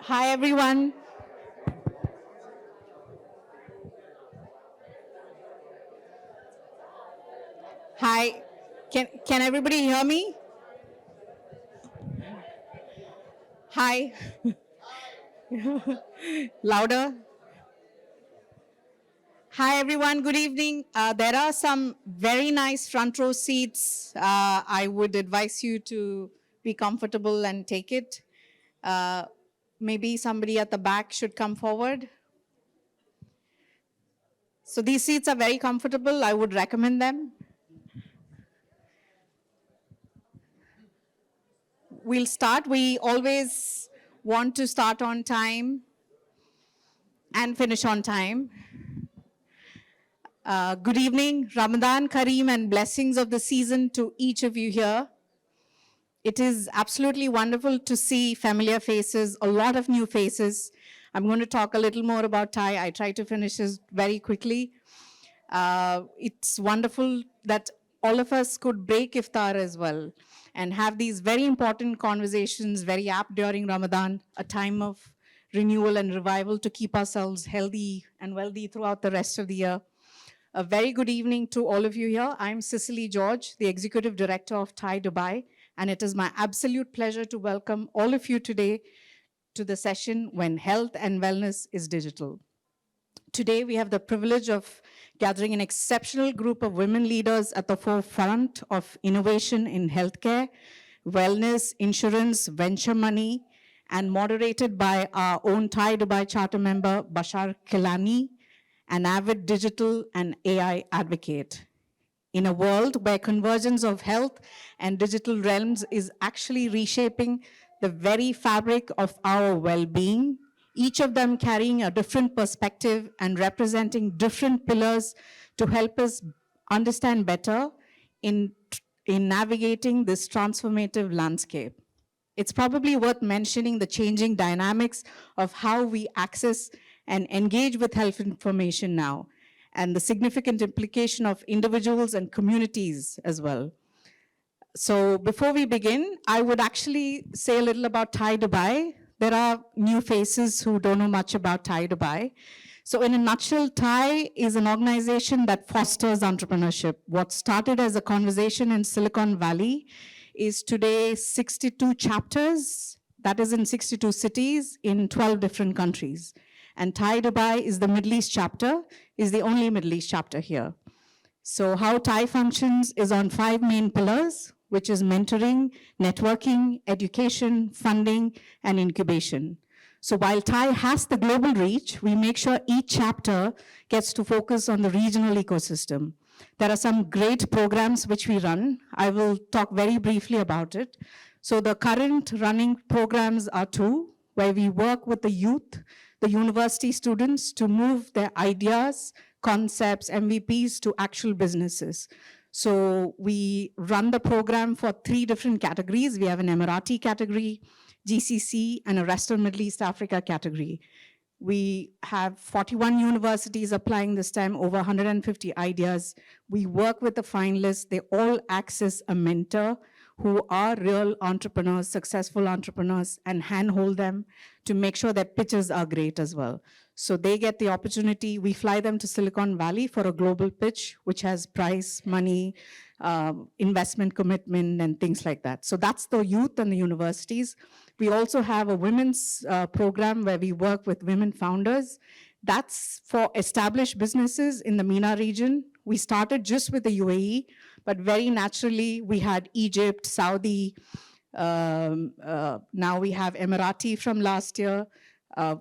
Hi, everyone. Hi. Can everybody hear me? Hi. Louder. Hi, everyone. Good evening. There are some very nice front row seats. I would advise you to be comfortable and take it. Uh, Maybe somebody at the back should come forward. So these seats are very comfortable. I would recommend them. We'll start. We always want to start on time and finish on time. Good evening, Ramadan Kareem, and blessings of the season to each of you here. It is absolutely wonderful to see familiar faces, a lot of new faces. I'm going to talk a little more about Thai. I try to finish this very quickly. It's wonderful that all of us could break iftar as well and have these very important conversations, very apt during Ramadan, a time of renewal and revival to keep ourselves healthy and wealthy throughout the rest of the year. A very good evening to all of you here. I'm Cicely George, the Executive Director of Thai Dubai, and it is my absolute pleasure to welcome all of you today to the session When Health and Wellness is Digital. Today, we have the privilege of gathering an exceptional group of women leaders at the forefront of innovation in healthcare, wellness, insurance, venture money, and moderated by our own Thai Dubai Charter member, Bashar Kilani, an avid digital and AI advocate. In a world where convergence of health and digital realms is actually reshaping the very fabric of our well-being, each of them carrying a different perspective and representing different pillars to help us understand better in, in navigating this transformative landscape. It's probably worth mentioning the changing dynamics of how we access and engage with health information now, and the significant implication of individuals and communities as well. So before we begin, I would actually say a little about Thai Dubai. There are new faces who don't know much about Thai Dubai. So in a nutshell, Thai is an organization that fosters entrepreneurship. What started as a conversation in Silicon Valley is today 62 chapters, that is in 62 cities in 12 different countries. And Thai Dubai is the Middle East chapter, is the only Middle East chapter here. So how Thai functions is on 5 main pillars, which is mentoring, networking, education, funding, and incubation. So while Thai has the global reach, we make sure each chapter gets to focus on the regional ecosystem. There are some great programs which we run. I will talk very briefly about it. So the current running programs are two, where we work with the youth, the university students to move their ideas, concepts, MVPs to actual businesses. So we run the program for 3 different categories. We have an Emirati category, GCC, and a rest of Middle East Africa category. We have 41 universities applying this time, over 150 ideas. We work with the finalists. They all access a mentor who are real entrepreneurs, successful entrepreneurs, and handhold them to make sure their pitches are great as well. So they get the opportunity. We fly them to Silicon Valley for a global pitch, which has prize, money, investment commitment, and things like that. So that's the youth and the universities. We also have a women's program where we work with women founders. That's for established businesses in the MENA region. We started just with the UAE, but very naturally we had Egypt, Saudi, now we have Emirati from last year.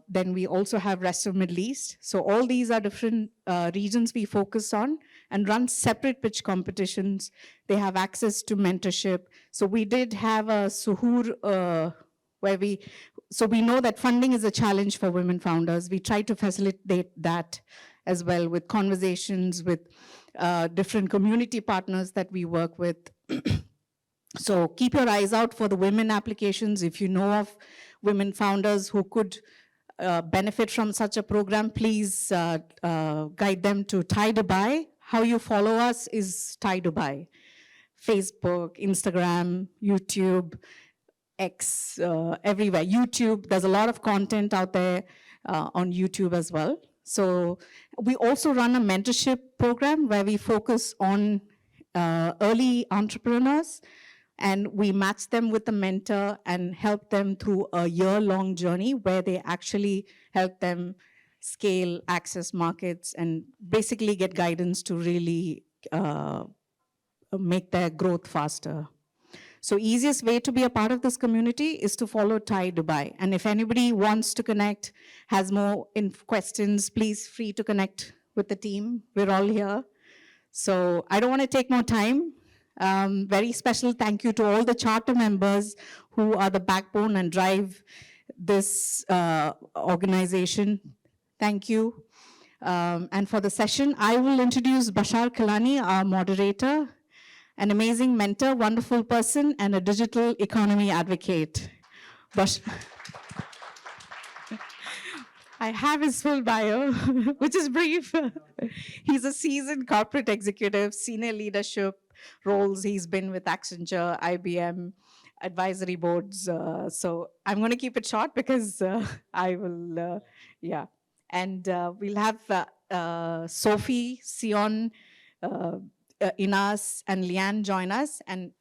Then we also have rest of Middle East. So all these are different regions we focus on and run separate pitch competitions. They have access to mentorship. So we did have a Suhoor where so we know that funding is a challenge for women founders. We try to facilitate that as well with conversations with different community partners that we work with. So keep your eyes out for the women applications. If you know of women founders who could benefit from such a program, please guide them to Thai Dubai. How you follow us is Thai Dubai. Facebook, Instagram, YouTube, X, everywhere, YouTube. There's a lot of content out there on YouTube as well. So we also run a mentorship program where we focus on early entrepreneurs, and we match them with a mentor and help them through a year-long journey where they actually help them scale, access markets, and basically get guidance to really make their growth faster. So easiest way to be a part of this community is to follow Thai Dubai. And if anybody wants to connect, has more questions, please free to connect with the team. We're all here. So I don't want to take more time. Very special thank you to all the charter members who are the backbone and drive this organization. Thank you. And for the session, I will introduce Bashar Kalani, our moderator, an amazing mentor, wonderful person, and a digital economy advocate. I have his full bio, which is brief. He's a seasoned corporate executive, senior leadership roles. He's been with Accenture, IBM, advisory boards. So I'm going to keep it short because I will, yeah. And we'll have Sophie, Sion, Inas, and Liane join us, and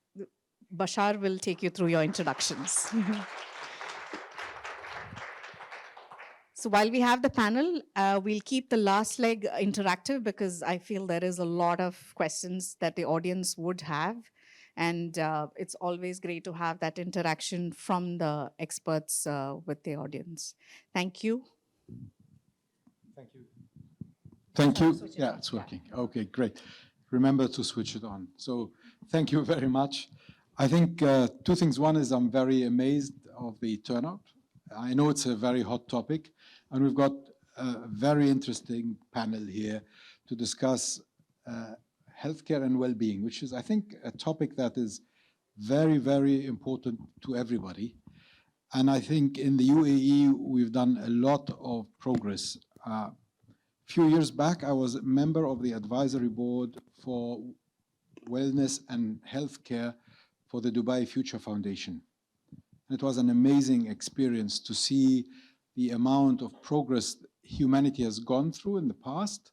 Bashar will take you through your introductions. So while we have the panel, we'll keep the last leg interactive because I feel there is a lot of questions that the audience would have. And it's always great to have that interaction from the experts with the audience. Thank you. Thank you. Thank you. Yeah, it's working. Okay, great. Remember to switch it on. So thank you very much. I think two things. One is I'm very amazed of the turnout. I know it's a very hot topic, and we've got a very interesting panel here to discuss healthcare and well-being, which is, I think, a topic that is very, very important to everybody. And I think in the UAE, we've done a lot of progress. A few years back, I was a member of the advisory board for wellness and healthcare for the Dubai Future Foundation. It was an amazing experience to see the amount of progress humanity has gone through in the past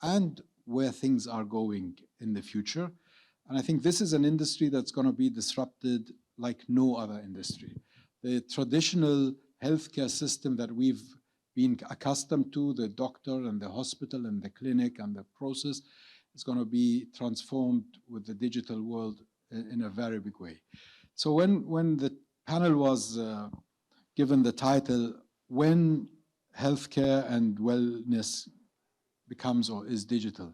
and where things are going in the future. And I think this is an industry that's going to be disrupted like no other industry. The traditional healthcare system that we've been accustomed to, the doctor and the hospital and the clinic and the process, is going to be transformed with the digital world in a very big way. So when the panel was given the title, When Healthcare and Wellness Becomes or is Digital,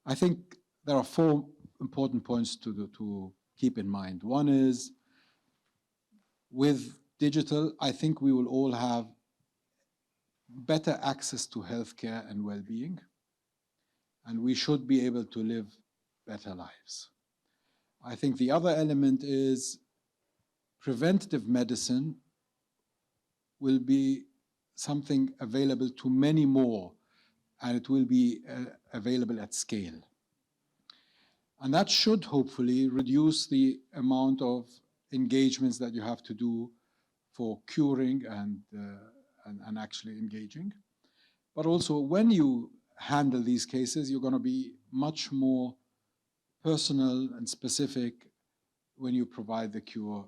I think there are four important points to keep in mind. One is, with digital, I think we will all have better access to healthcare and well-being, and we should be able to live better lives. I think the other element is preventative medicine will be something available to many more, and it will be available at scale. And that should hopefully reduce the amount of engagements that you have to do for curing and actually engaging. But also, when you handle these cases, you're going to be much more personal and specific when you provide the cure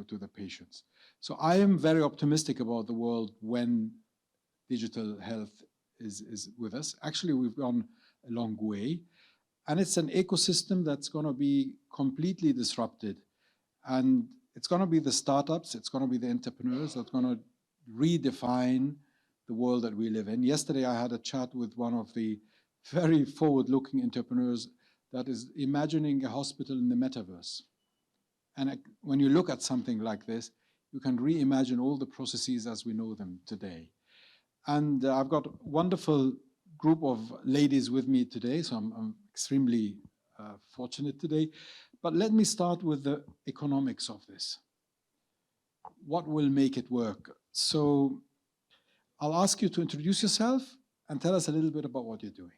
to the patients. So I am very optimistic about the world when digital health is with us. Actually, we've gone a long way. And it's an ecosystem that's going to be completely disrupted. And it's going to be the startups, it's going to be the entrepreneurs that's going to redefine the world that we live in. Yesterday, I had a chat with one of the very forward-looking entrepreneurs that is imagining a hospital in the metaverse. And when you look at something like this, you can reimagine all the processes as we know them today. And I've got a wonderful group of ladies with me today, so I'm extremely fortunate today. But let me start with the economics of this. What will make it work? So I'll ask you to introduce yourself and tell us a little bit about what you're doing.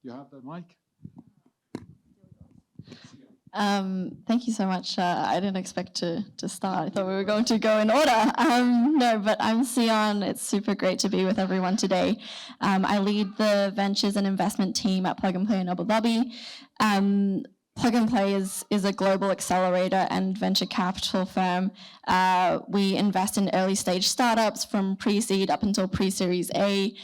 You have that mic? Thank you so much. I didn't expect to start. I thought we were going to go in order. No, but I'm Sion. It's super great to be with everyone today. I lead the ventures and investment team at Plug and Play in Abu Dhabi. Plug and Play is a global accelerator and venture capital firm. We invest in early stage startups from pre-seed up until pre-series A.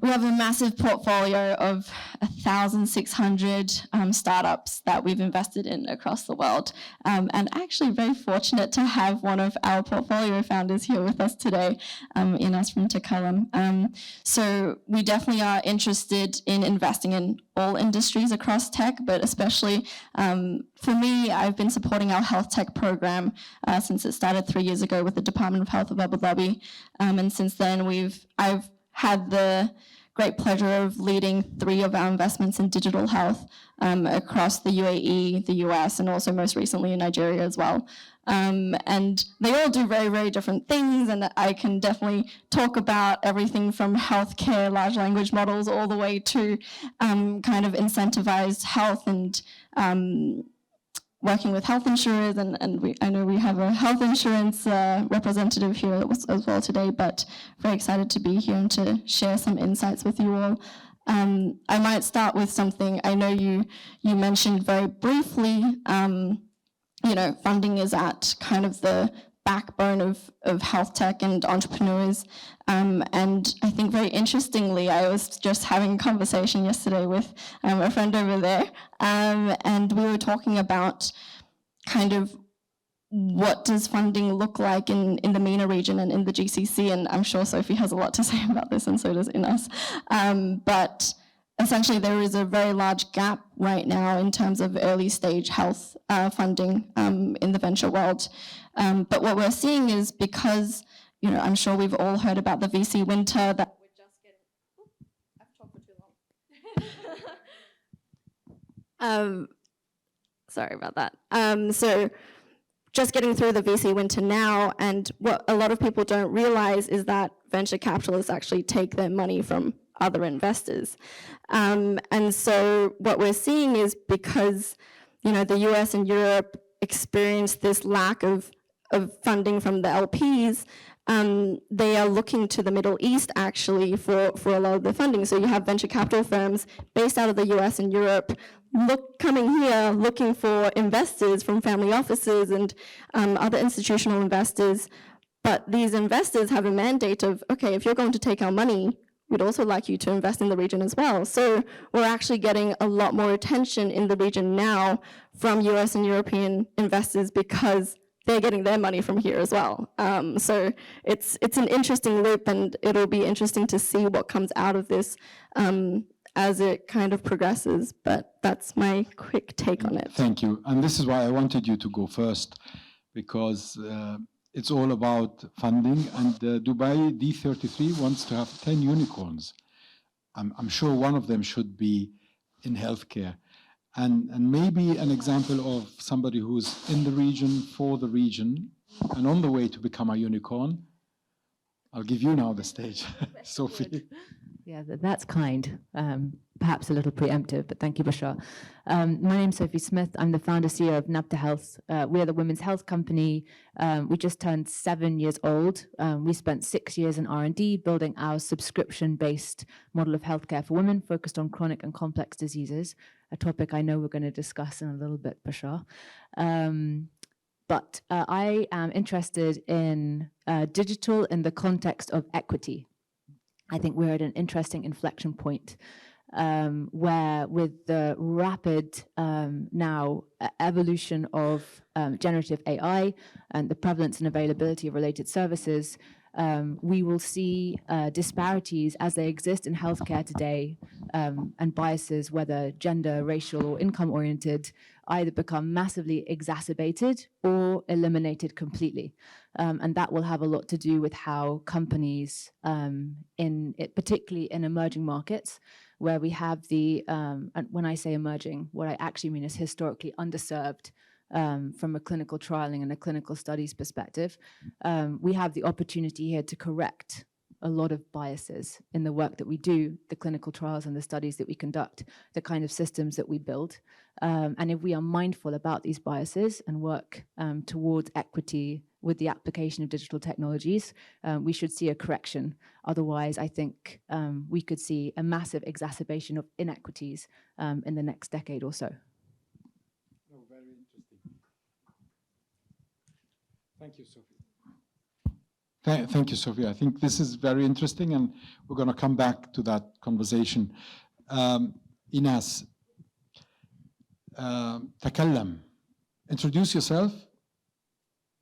We have a massive portfolio of 1,600 startups that we've invested in across the world. And actually very fortunate to have one of our portfolio founders here with us today, Ines from Takalam. So we definitely are interested in investing in all industries across tech, but especially for me, I've been supporting our health tech program since it started 3 years ago with the Department of Health of Abu Dhabi. And since then, I've had the great pleasure of leading 3 of our investments in digital health across the UAE, the US, and also most recently in Nigeria as well. And they all do very, very different things, and I can definitely talk about everything from healthcare, large language models, all the way to kind of incentivized health and working with health insurers, and I know we have a health insurance representative here as well today, but very excited to be here and to share some insights with you all. I might start with something I know you mentioned very briefly. Funding is at kind of the backbone of health tech and entrepreneurs. And I think very interestingly, I was just having a conversation yesterday with a friend over there, and we were talking about kind of what does funding look like in the MENA region and in the GCC, and I'm sure Sophie has a lot to say about this, and so does Ines. But essentially, there is a very large gap right now in terms of early stage health funding in the venture world. But what we're seeing is because, I'm sure we've all heard about the VC winter that we're just getting. I've talked for too long. Sorry about that. So just getting through the VC winter now, and what a lot of people don't realize is that venture capitalists actually take their money from other investors. And so what we're seeing is because, the US and Europe experienced this lack of funding from the LPs, they are looking to the Middle East actually for a lot of the funding. So you have venture capital firms based out of the US and Europe coming here looking for investors from family offices and other institutional investors. But these investors have a mandate of, okay, if you're going to take our money, we'd also like you to invest in the region as well. So we're actually getting a lot more attention in the region now from US and European investors because they're getting their money from here as well. So it's an interesting loop, and it'll be interesting to see what comes out of this as it kind of progresses. But that's my quick take on it. Thank you. And this is why I wanted you to go first, because it's all about funding, and Dubai D33 wants to have 10 unicorns. I'm sure one of them should be in healthcare. And maybe an example of somebody who's in the region, for the region, and on the way to become a unicorn. I'll give you now the stage, Sophie. Yeah, that's kind. Perhaps a little preemptive, but thank you, Bashar. My name's Sophie Smith. I'm the founder CEO of Nabta Health. We are the women's health company. We just turned 7 years old. We spent 6 years in R&D building our subscription-based model of healthcare for women focused on chronic and complex diseases, a topic I know we're going to discuss in a little bit, Bashar. But I am interested in digital in the context of equity. I think we're at an interesting inflection point where with the rapid evolution of generative AI and the prevalence and availability of related services, we will see disparities as they exist in healthcare today and biases, whether gender, racial, or income-oriented, either become massively exacerbated or eliminated completely. And that will have a lot to do with how companies, particularly in emerging markets, where we have and when I say emerging, what I actually mean is historically underserved from a clinical trialing and a clinical studies perspective, we have the opportunity here to correct a lot of biases in the work that we do, the clinical trials and the studies that we conduct, the kind of systems that we build. And if we are mindful about these biases and work towards equity with the application of digital technologies, we should see a correction. Otherwise, I think we could see a massive exacerbation of inequities in the next decade or so. Oh, very interesting. Thank you, Sophie. Thank you, Sophie. I think this is very interesting, and we're going to come back to that conversation. Ines, تكلم. Introduce yourself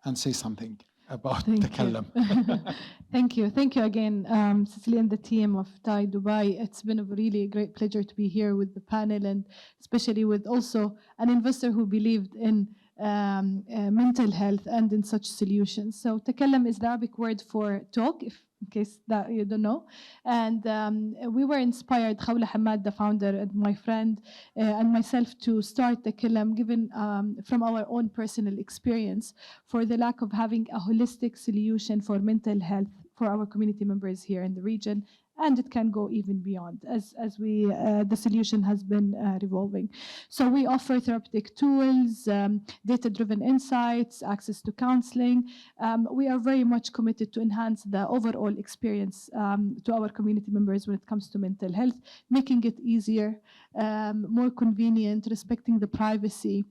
and say something about تكلم. Thank you. Thank you again, Cecilia and the team of TAI Dubai. It's been a really great pleasure to be here with the panel, and especially with also an investor who believed in mental health and in such solutions. So تكلم is the Arabic word for talk, in case that you don't know. And we were inspired, Khawla Hamad, the founder, and my friend, and myself, to start تكلم, given from our own personal experience, for the lack of having a holistic solution for mental health for our community members here in the region. And it can go even beyond as the solution has been revolving. So we offer therapeutic tools, data-driven insights, access to counseling. We are very much committed to enhance the overall experience to our community members when it comes to mental health, making it easier, more convenient, respecting the privacy.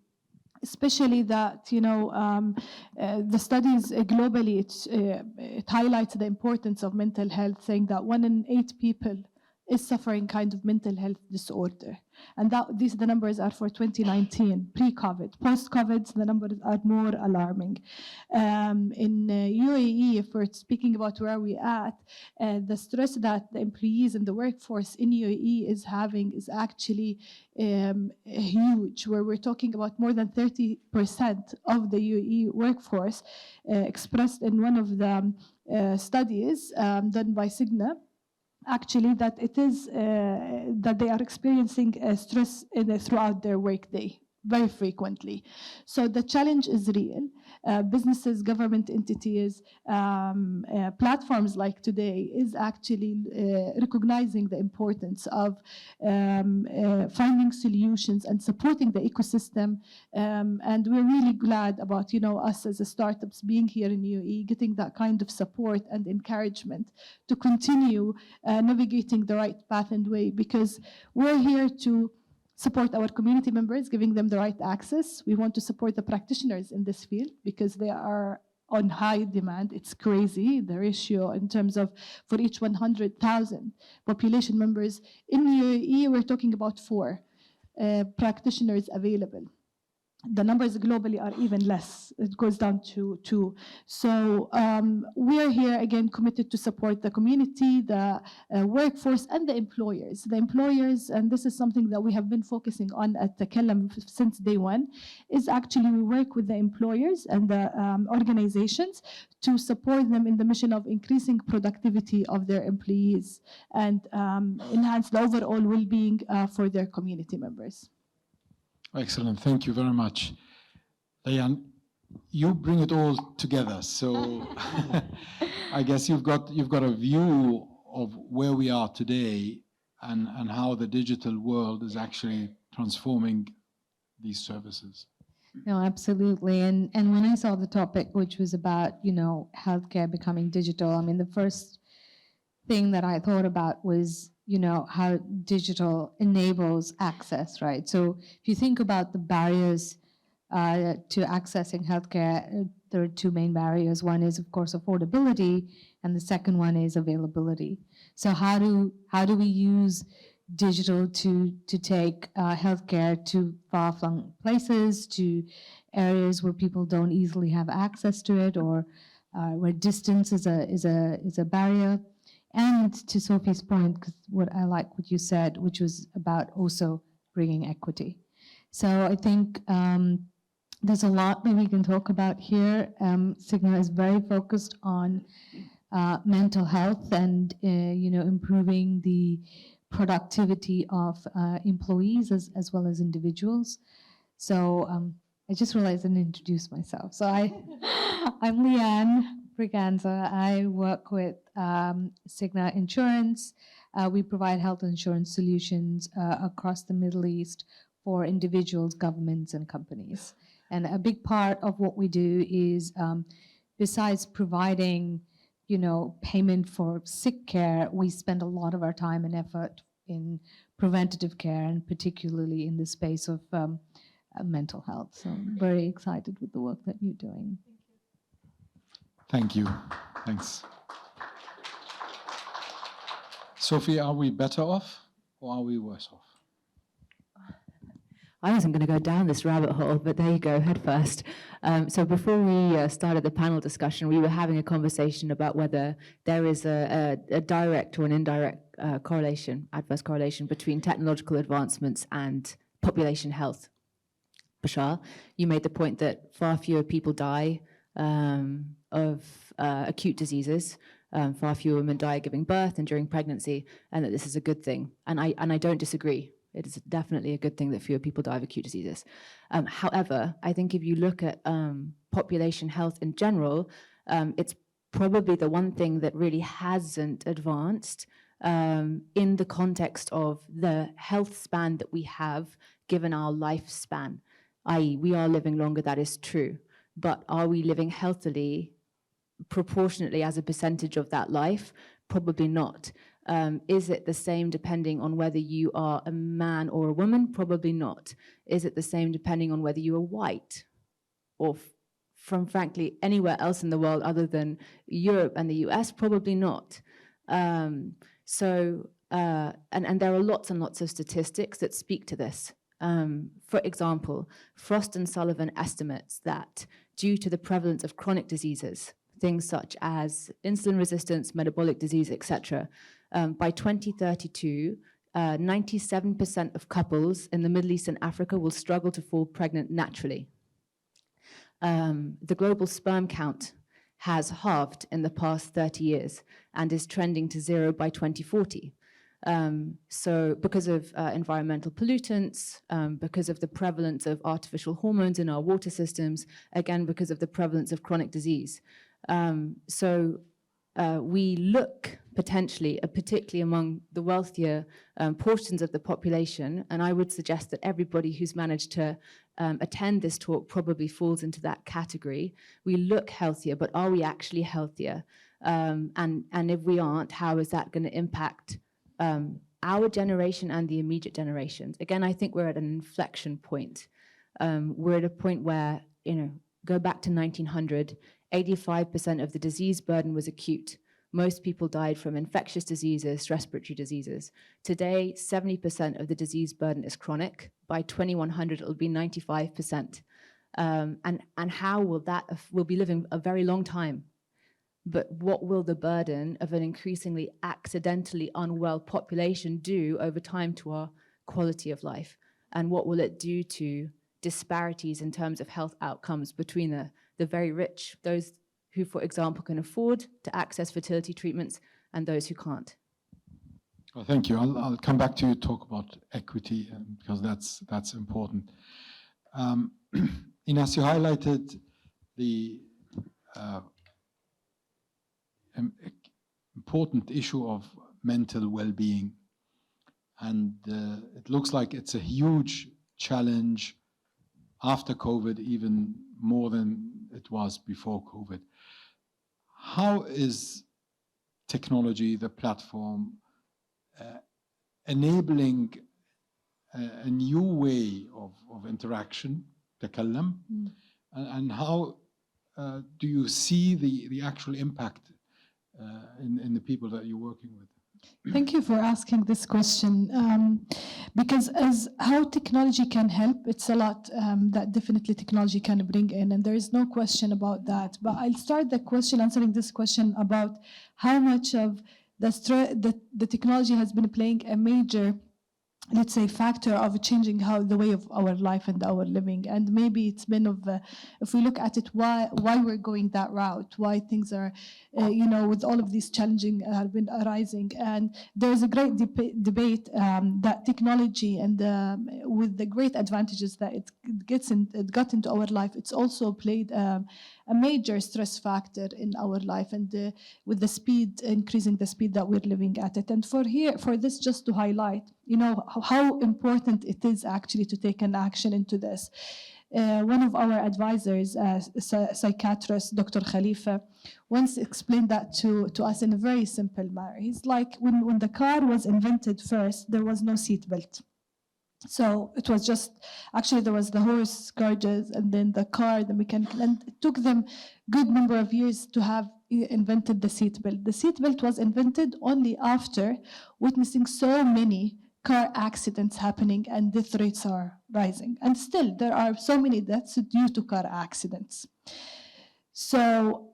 Especially that, the studies globally, it highlights the importance of mental health, saying that 1 in 8 people is suffering kind of mental health disorder. And the numbers are for 2019, pre-COVID. Post-COVID, the numbers are more alarming. In UAE, if we're speaking about where we're at, the stress that the employees and the workforce in UAE is having is actually huge, where we're talking about more than 30% of the UAE workforce expressed in one of the studies done by Cigna, actually, that it is that they are experiencing stress throughout their workday very frequently. So the challenge is real. Businesses, government entities, platforms like today is actually recognizing the importance of finding solutions and supporting the ecosystem. And we're really glad about, us as a startups being here in UAE, getting that kind of support and encouragement to continue navigating the right path and way, because we're here to support our community members, giving them the right access. We want to support the practitioners in this field because they are on high demand. It's crazy, the ratio in terms of for each 100,000 population members. In UAE, we're talking about 4 practitioners available. The numbers globally are even less. It goes down to 2. So we're here again committed to support the community, the workforce, and the employers. The employers, and this is something that we have been focusing on at Takallam since day one, is actually we work with the employers and the organizations to support them in the mission of increasing productivity of their employees and enhance the overall well-being for their community members. Excellent. Thank you very much. Diane, you bring it all together. So I guess you've got a view of where we are today and how the digital world is actually transforming these services. No, absolutely. And when I saw the topic, which was about, healthcare becoming digital, I mean, the first thing that I thought about was, how digital enables access, right? So if you think about the barriers to accessing healthcare, there are 2 main barriers. One is, of course, affordability, and the second one is availability. So how do we use digital to take healthcare to far-flung places, to areas where people don't easily have access to it, or where distance is a barrier? And to Sophie's point, because what you said, which was about also bringing equity. So I think there's a lot that we can talk about here. Cigna is very focused on mental health and improving the productivity of employees as well as individuals. So I just realized I didn't introduce myself. So I'm Leanne. Braganza. I work with Cigna Insurance. We provide health insurance solutions across the Middle East for individuals, governments, and companies. And a big part of what we do is, besides providing, payment for sick care, we spend a lot of our time and effort in preventative care, and particularly in the space of mental health. So I'm very excited with the work that you're doing. Thank you. Thanks. Sophie, are we better off or are we worse off? I wasn't going to go down this rabbit hole, but there you go, head first. So before we started the panel discussion, we were having a conversation about whether there is a direct or an indirect correlation, adverse correlation between technological advancements and population health. Bashar, you made the point that far fewer people die of acute diseases, far fewer women die giving birth and during pregnancy, and that this is a good thing. And I don't disagree. It is definitely a good thing that fewer people die of acute diseases. However, I think if you look at population health in general, it's probably the one thing that really hasn't advanced in the context of the health span that we have given our lifespan, i.e. we are living longer, that is true. But are we living healthily proportionately as a percentage of that life? Probably not. Is it the same depending on whether you are a man or a woman? Probably not. Is it the same depending on whether you are white or from, frankly, anywhere else in the world other than Europe and the US? Probably not. And there are lots and lots of statistics that speak to this. For example, Frost and Sullivan estimates that due to the prevalence of chronic diseases, things such as insulin resistance, metabolic disease, etc., by 2032, 97% of couples in the Middle East and Africa will struggle to fall pregnant naturally. The global sperm count has halved in the past 30 years and is trending to 0 by 2040. So because of environmental pollutants, because of the prevalence of artificial hormones in our water systems, again, because of the prevalence of chronic disease. We look potentially, particularly among the wealthier portions of the population, and I would suggest that everybody who's managed to attend this talk probably falls into that category. We look healthier, but are we actually healthier? And if we aren't, how is that going to impact our generation and the immediate generations? Again, I think we're at an inflection point. We're at a point where, go back to 1900, 85% of the disease burden was acute. Most people died from infectious diseases, respiratory diseases. Today, 70% of the disease burden is chronic. By 2100, it'll be 95%. And how will that, we'll be living a very long time. But what will the burden of an increasingly accidentally unwell population do over time to our quality of life? And what will it do to disparities in terms of health outcomes between the very rich, those who, for example, can afford to access fertility treatments, and those who can't? Well, thank you. I'll come back to you to talk about equity because that's important. Ines, you highlighted the important issue of mental well-being, and it looks like it's a huge challenge after COVID, even more than it was before COVID. How is technology, the platform, enabling a new way of interaction, تكلم, and how do you see the actual impact in the people that you're working with? Thank you for asking this question, because as how technology can help, it's a lot that definitely technology can bring in, and there is no question about that. But I'll start answering this question about how much of the technology has been playing a major, let's say, factor of changing the way of our life and our living. And maybe it's been if we look at it, why we're going that route, why things are, with all of these challenging have been arising. And there's a great debate that technology and with the great advantages that it got into our life, it's also played a a major stress factor in our life, and with the speed, increasing the speed that we're living at it. And for this, just to highlight, how important it is actually to take an action into this. One of our advisors, psychiatrist, Dr. Khalifa, once explained that to us in a very simple manner. He's like, when the car was invented first, there was no seat belt. So it was just, actually there was the horse carriages and then the car, the mechanical, and it took them good number of years to have invented the seat belt. The seat belt was invented only after witnessing so many car accidents happening and death rates are rising. And still, there are so many deaths due to car accidents. So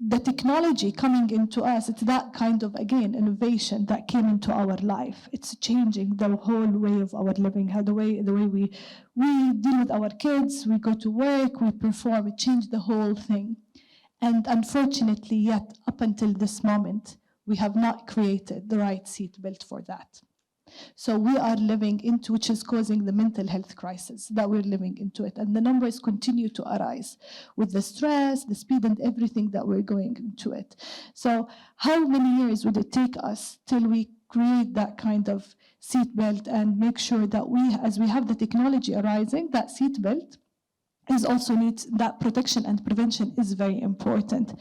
the technology coming into us, it's that kind of, again, innovation that came into our life. It's changing the whole way of our living, how the way we deal with our kids, we go to work, we perform, it changed the whole thing. And unfortunately, yet, up until this moment, we have not created the right seatbelt for that. So we are living into, which is causing the mental health crisis that we're living into it. And the numbers continue to arise with the stress, the speed, and everything that we're going into it. So how many years would it take us till we create that kind of seatbelt and make sure that as we have the technology arising, that seatbelt is also needs, that protection and prevention is very important.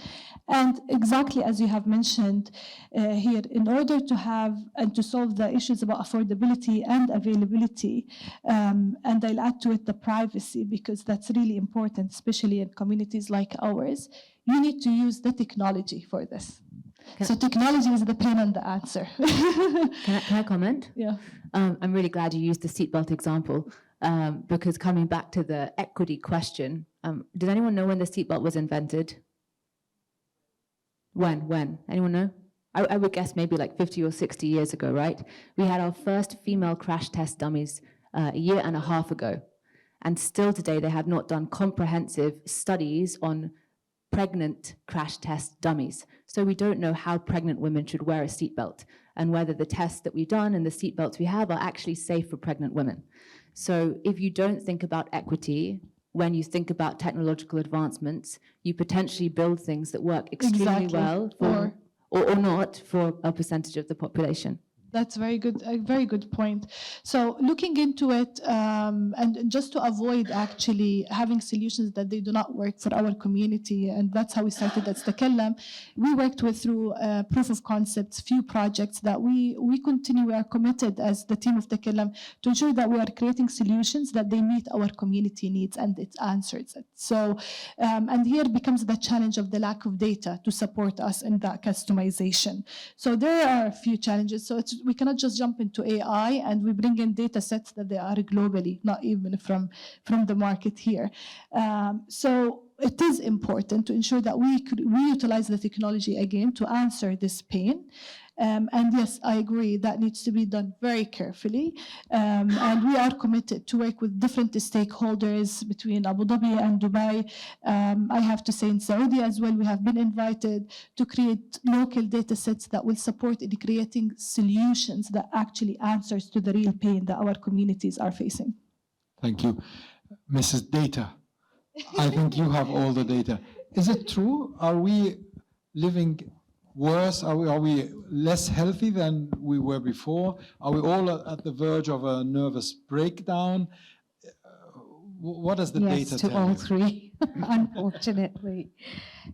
And exactly as you have mentioned here, in order to have and to solve the issues about affordability and availability, and I'll add to it the privacy, because that's really important, especially in communities like ours, you need to use the technology for this. So technology is the pain and the answer. Can I comment? Yeah. I'm really glad you used the seatbelt example. Because coming back to the equity question, does anyone know when the seatbelt was invented? When? Anyone know? I would guess maybe like 50 or 60 years ago, right? We had our first female crash test dummies a year and a half ago. And still today, they have not done comprehensive studies on pregnant crash test dummies. So we don't know how pregnant women should wear a seatbelt and whether the tests that we've done and the seatbelts we have are actually safe for pregnant women. So if you don't think about equity, when you think about technological advancements, you potentially build things that work extremely well for, or not for a percentage of the population. That's very good, a very good point. So looking into it, and just to avoid actually having solutions that they do not work for our community, and that's how we started at Takallam. We worked with through proof of concepts, few projects that we continue. We are committed as the team of Takallam to ensure that we are creating solutions that they meet our community needs and it answers it. So, and here becomes the challenge of the lack of data to support us in that customization. So there are a few challenges. So we cannot just jump into AI and we bring in data sets that they are globally, not even from the market here. So it is important to ensure that we utilize the technology again to answer this pain. And yes, I agree, that needs to be done very carefully. And we are committed to work with different stakeholders between Abu Dhabi and Dubai. I have to say in Saudi as well, we have been invited to create local data sets that will support in creating solutions that actually answers to the real pain that our communities are facing. Thank you. Mrs. Data, I think you have all the data. Is it true? Are we living worse? Are we less healthy than we were before? Are we all at the verge of a nervous breakdown? What does the data Yes, to tell all you? three, unfortunately.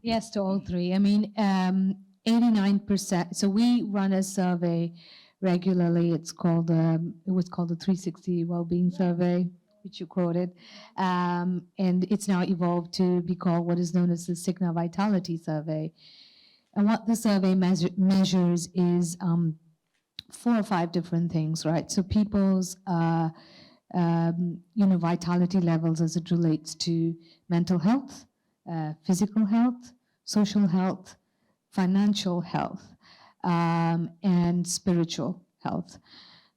Yes, to all three. I mean, 89%. So we run a survey regularly. It's called, it was called the 360 Wellbeing Survey, which you quoted. And it's now evolved to be called what is known as the Cigna Vitality Survey. And what the survey measures is 4 or 5 different things, right? So people's, vitality levels as it relates to mental health, physical health, social health, financial health, and spiritual health.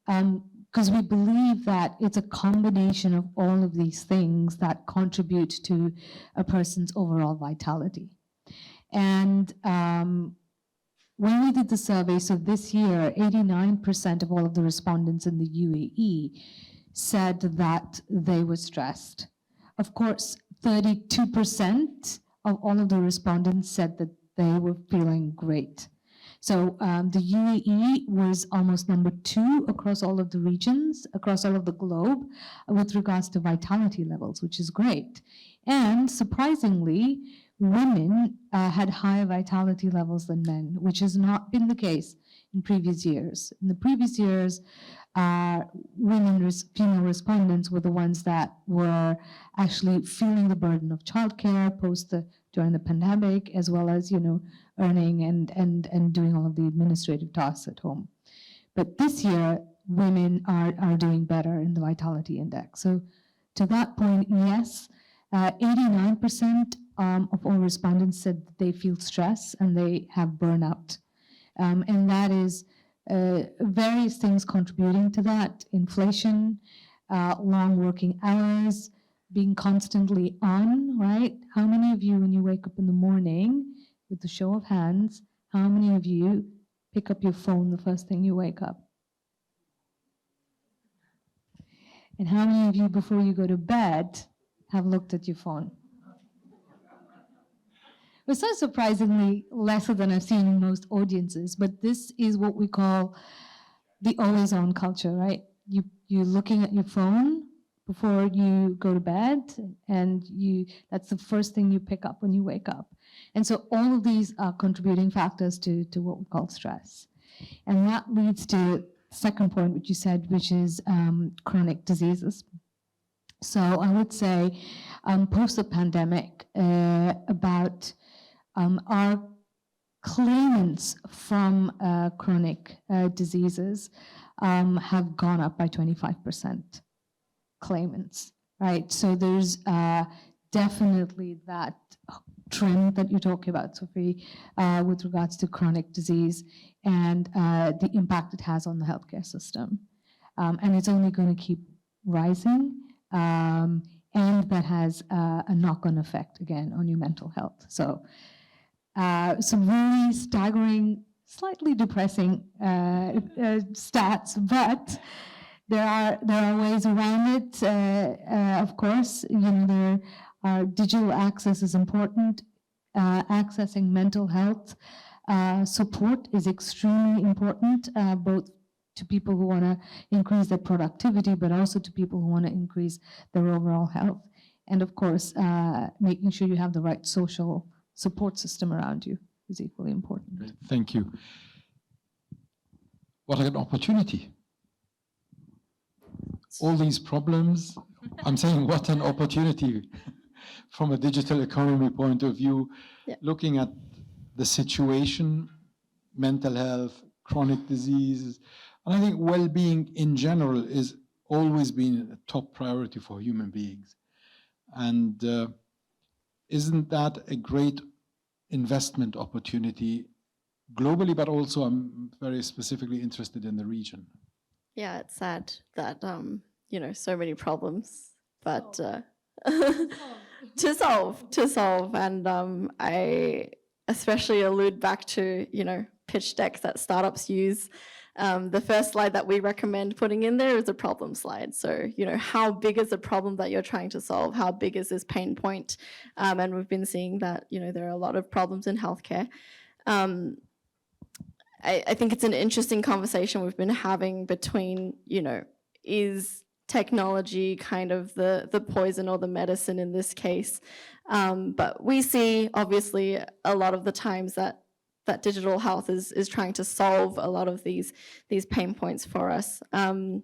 Because we believe that it's a combination of all of these things that contribute to a person's overall vitality. And when we did the survey, so this year, 89% of all of the respondents in the UAE said that they were stressed. Of course, 32% of all of the respondents said that they were feeling great. So the UAE was almost number 2 across all of the regions, across all of the globe, with regards to vitality levels, which is great. And surprisingly, women had higher vitality levels than men, which has not been the case in previous years. In the previous years, female respondents were the ones that were actually feeling the burden of childcare during the pandemic, as well as, earning and doing all of the administrative tasks at home. But this year, women are doing better in the vitality index. So to that point, yes, 89% of all respondents said that they feel stress and they have burnout. And that is various things contributing to that: inflation, long working hours, being constantly on, right? How many of you, when you wake up in the morning, with the show of hands, how many of you pick up your phone the first thing you wake up? And how many of you, before you go to bed, have looked at your phone? It's not surprisingly lesser than I've seen in most audiences, but this is what we call the always-on culture, right? You're looking at your phone before you go to bed, and that's the first thing you pick up when you wake up. And so all of these are contributing factors to what we call stress. And that leads to the second point, which you said, which is chronic diseases. So I would say post the pandemic, about our claimants from chronic diseases have gone up by 25%. Claimants, right? So there's definitely that trend that you're talking about, Sophie, with regards to chronic disease and the impact it has on the healthcare system. And it's only going to keep rising, and that has a knock-on effect, again, on your mental health. So some really staggering, slightly depressing stats, but there are ways around it. Of course, digital access is important. Accessing mental health support is extremely important, both to people who want to increase their productivity, but also to people who want to increase their overall health. And of course, making sure you have the right social support system around you is equally important. Great. Thank you. What an opportunity. All these problems, I'm saying what an opportunity from a digital economy point of view, looking at the situation, mental health, chronic diseases, and I think well-being in general is always been a top priority for human beings. And isn't that a great investment opportunity globally, but also I'm very specifically interested in the region? Yeah, it's sad that, so many problems, but to solve. And I especially allude back to, pitch decks that startups use. The first slide that we recommend putting in there is a problem slide. So, how big is the problem that you're trying to solve? How big is this pain point? And we've been seeing that, there are a lot of problems in healthcare. I think it's an interesting conversation we've been having between, is technology kind of the poison or the medicine in this case? But we see, obviously, a lot of the times that digital health is trying to solve a lot of these pain points for us. I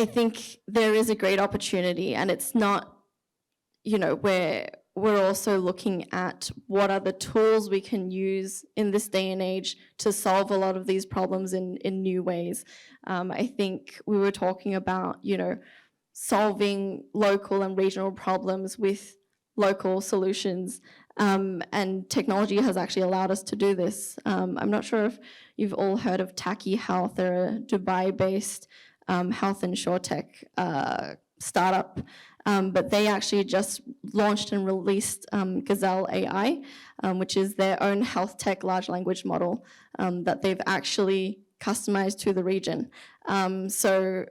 think there is a great opportunity, and it's not, we're also looking at what are the tools we can use in this day and age to solve a lot of these problems in new ways. I think we were talking about, solving local and regional problems with local solutions, and technology has actually allowed us to do this. I'm not sure if you've all heard of Taki Health. They're a Dubai-based health insurtech startup. But they actually just launched and released Gazelle AI, which is their own health tech large language model that they've actually customized to the region. So,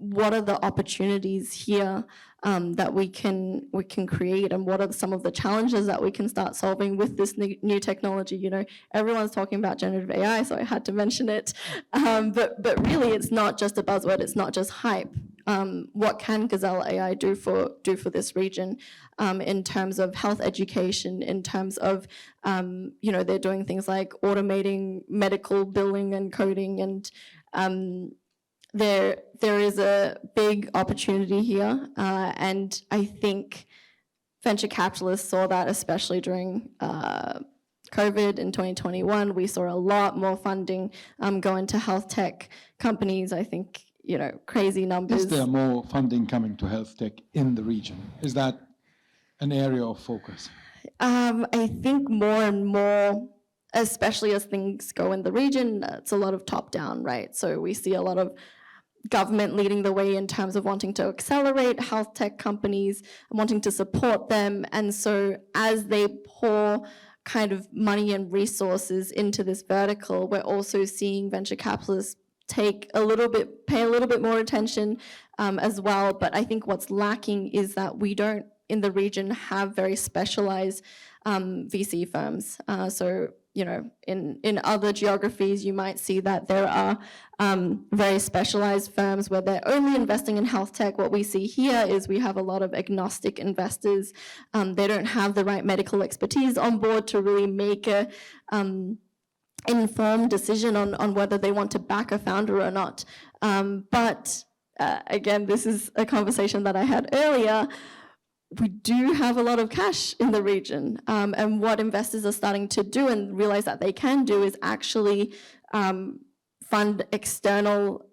what are the opportunities here that we can create, and what are some of the challenges that we can start solving with this new technology. You know, everyone's talking about generative AI, so I had to mention it. But really, it's not just a buzzword. It's not just hype. What can Gazelle AI do for this region in terms of health education, in terms of, you know, they're doing things like automating medical billing and coding, and there is a big opportunity here, and I think venture capitalists saw that, especially during COVID in 2021. We saw a lot more funding go into health tech companies. I think, you know, crazy numbers. Is there more funding coming to health tech in the region? Is that an area of focus? I think more and more, especially as things go in the region, it's a lot of top-down, right? So we see a lot of government leading the way in terms of wanting to accelerate health tech companies and wanting to support them. And so as they pour kind of money and resources into this vertical, we're also seeing venture capitalists pay a little bit more attention as well. But I think what's lacking is that we don't, in the region, have very specialized VC firms. So, you know, in other geographies, you might see that there are very specialized firms where they're only investing in health tech. What we see here is we have a lot of agnostic investors. They don't have the right medical expertise on board to really make a informed decision on whether they want to back a founder or not. But again, this is a conversation that I had earlier. We do have a lot of cash in the region, and what investors are starting to do and realize that they can do is actually fund external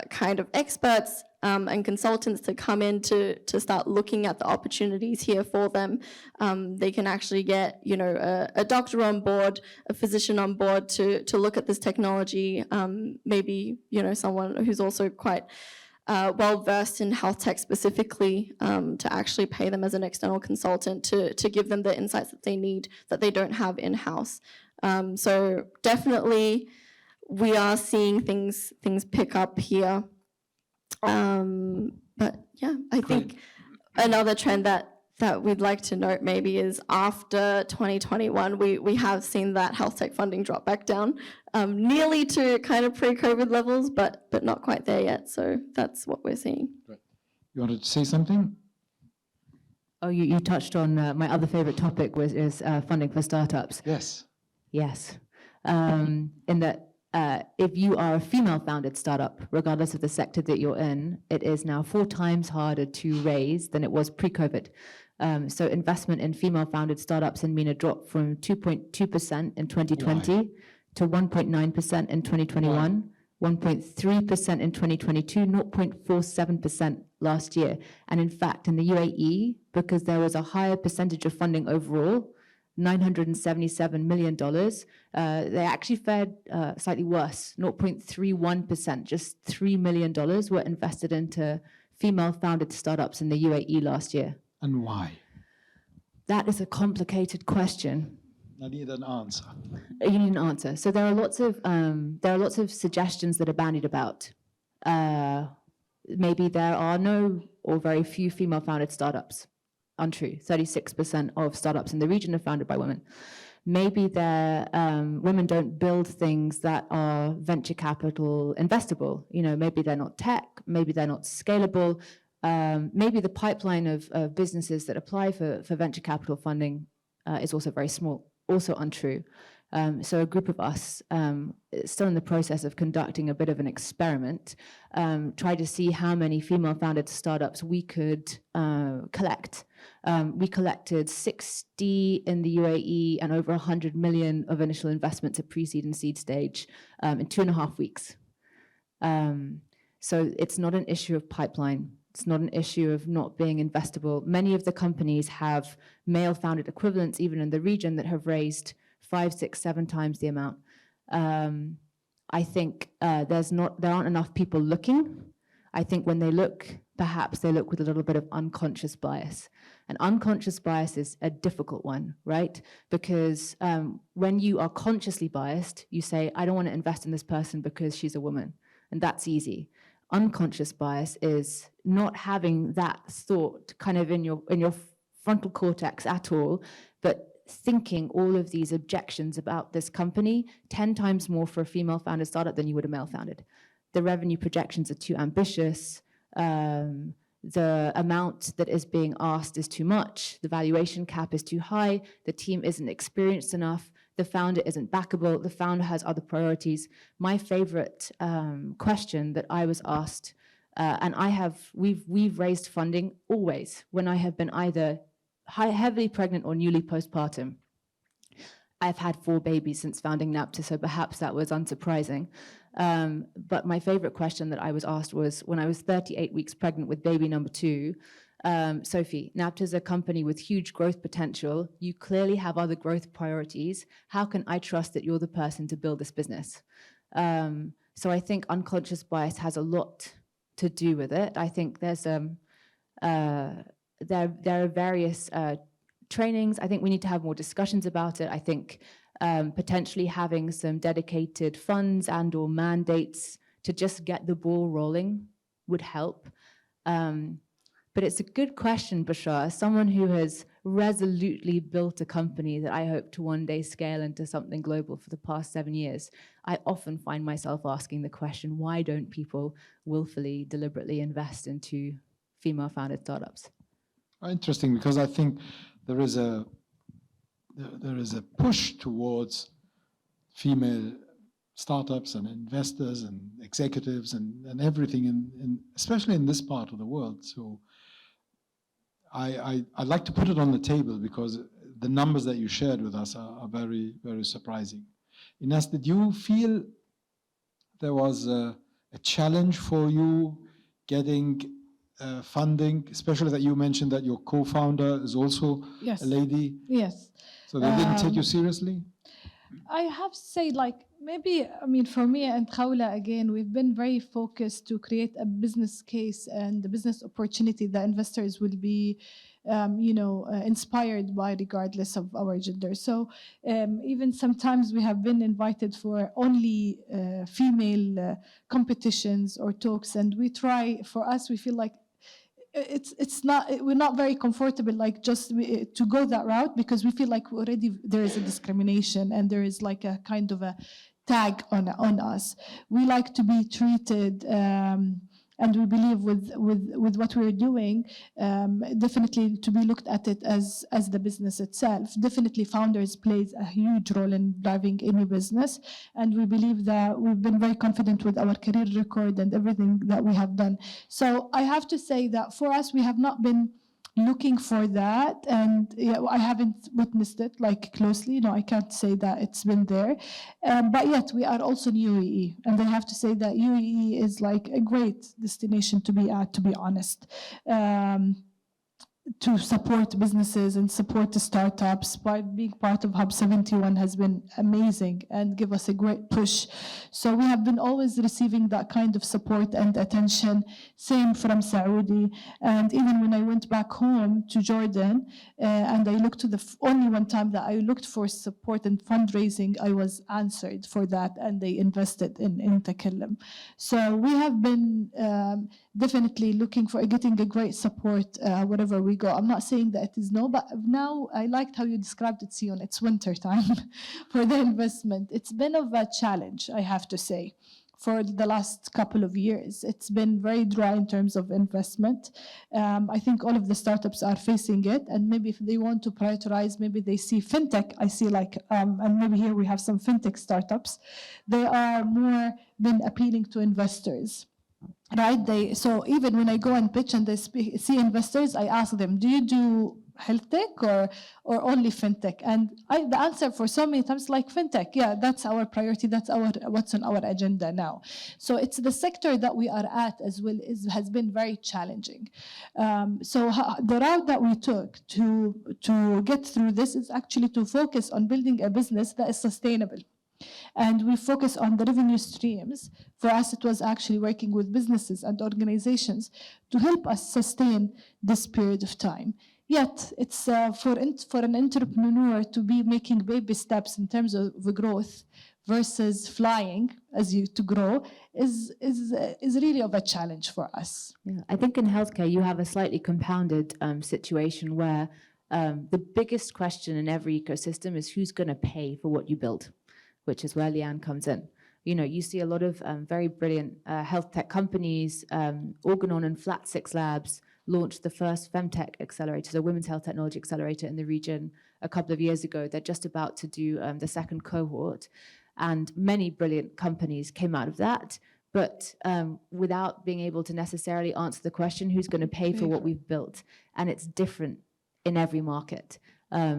kind of experts and consultants to come in to start looking at the opportunities here for them. They can actually get, you know, a doctor on board, a physician on board to look at this technology, maybe, you know, someone who's also quite well-versed in health tech specifically, to actually pay them as an external consultant to give them the insights that they need that they don't have in-house. So definitely we are seeing things pick up here. But yeah, I think another trend that we'd like to note maybe is after 2021, we have seen that health tech funding drop back down, nearly to kind of pre-COVID levels, but not quite there yet. So that's what we're seeing. Right. You wanted to say something? Oh, you touched on my other favorite topic is funding for startups. Yes. Yes. In that if you are a female-founded startup, regardless of the sector that you're in, it is now 4 times harder to raise than it was pre-COVID. So investment in female-founded startups in MENA dropped from 2.2% in 2020 to 1.9% in 2021, 1.3% in 2022, 0.47% last year. And in fact, in the UAE, because there was a higher percentage of funding overall, $977 million, they actually fared slightly worse, 0.31%, just $3 million were invested into female-founded startups in the UAE last year. And why? That is a complicated question. I need an answer. You need an answer. So there are lots of suggestions that are bandied about. Maybe there are no or very few female-founded startups. Untrue. 36% of startups in the region are founded by women. Maybe women don't build things that are venture capital investable. You know, maybe they're not tech. Maybe they're not scalable. Maybe the pipeline of businesses that apply for venture capital funding is also very small. Also untrue. So a group of us, still in the process of conducting a bit of an experiment, tried to see how many female-founded startups we could collect. We collected 60 in the UAE and over 100 million of initial investments at pre-seed and seed stage in 2.5 weeks. So it's not an issue of pipeline. It's not an issue of not being investable. Many of the companies have male-founded equivalents, even in the region, that have raised 5, 6, 7 times the amount. I think there aren't enough people looking. I think when they look, perhaps they look with a little bit of unconscious bias. And unconscious bias is a difficult one, right? Because when you are consciously biased, you say, I don't want to invest in this person because she's a woman. And that's easy. unconscious bias is not having that thought kind of in your frontal cortex at all, but thinking all of these objections about this company 10 times more for a female-founded startup than you would a male-founded. The revenue projections are too ambitious. The amount that is being asked is too much. The valuation cap is too high. The team isn't experienced enough. The founder isn't backable. The founder has other priorities. My favorite question that I was asked, and we've raised funding always when I have been either heavily pregnant or newly postpartum. I've had 4 babies since founding NAPTA, so perhaps that was unsurprising. But my favorite question that I was asked was when I was 38 weeks pregnant with baby number 2, Sophie, NAPTA is a company with huge growth potential. You clearly have other growth priorities. How can I trust that you're the person to build this business? So I think unconscious bias has a lot to do with it. I think there's there are various trainings. I think we need to have more discussions about it. I think potentially having some dedicated funds and or mandates to just get the ball rolling would help. But it's a good question, Bashar. As someone who has resolutely built a company that I hope to one day scale into something global for the past 7 years, I often find myself asking the question, why don't people willfully, deliberately invest into female-founded startups? Interesting, because I think there is a push towards female startups and investors and executives and everything, especially in this part of the world. So I'd like to put it on the table because the numbers that you shared with us are very, very surprising. Ines, did you feel there was a challenge for you getting funding, especially that you mentioned that your co-founder is also Yes. a lady? Yes. So they didn't take you seriously? I have to say, like, maybe, I mean, for me and Khawla, again, we've been very focused to create a business case and a business opportunity that investors will be, inspired by, regardless of our gender. So even sometimes we have been invited for only female competitions or talks, and we try, for us, we feel like we're not very comfortable like just to go that route, because we feel like there is a discrimination and there is like a kind of a tag on us. We like to be treated and we believe with what we're doing, definitely to be looked at it as the business itself. Definitely founders plays a huge role in driving any business, and we believe that we've been very confident with our career record and everything that we have done. So I have to say that for us, we have not been looking for that, and I haven't witnessed it like closely. No, I can't say that it's been there, but yet we are also in UAE, and I have to say that UAE is like a great destination to be at, to be honest. To support businesses and support the startups. Being part of Hub 71 has been amazing and give us a great push. So we have been always receiving that kind of support and attention, same from Saudi. And even when I went back home to Jordan, and I looked to only one time that I looked for support and fundraising, I was answered for that, and they invested in Takallam. So we have been definitely looking for getting a great support wherever we go. I'm not saying that it is no, but now I liked how you described it, Sion. It's winter time for the investment. It's been of a challenge, I have to say, for the last couple of years. It's been very dry in terms of investment. I think all of the startups are facing it, and maybe if they want to prioritize, maybe they see fintech. I see like, and maybe here we have some fintech startups. They are more been appealing to investors. Right? So even when I go and pitch and they see investors, I ask them, do you do health tech or only fintech? And the answer for so many times like fintech. Yeah, that's our priority. That's what's on our agenda now. So it's the sector that we are at as well has been very challenging. So the route that we took to get through this is actually to focus on building a business that is sustainable. And we focus on the revenue streams. For us, it was actually working with businesses and organizations to help us sustain this period of time. yet it's for an entrepreneur to be making baby steps in terms of the growth versus flying to grow is really of a challenge for us. Yeah, I think in healthcare you have a slightly compounded situation where the biggest question in every ecosystem is who's going to pay for what you build, which is where Leanne comes in. You know, you see a lot of very brilliant health tech companies. Organon and Flat Six Labs launched the first femtech accelerator, the Women's Health Technology Accelerator in the region a couple of years ago. They're just about to do the second cohort. And many brilliant companies came out of that, but without being able to necessarily answer the question, who's going to pay for what we've built? And it's different in every market.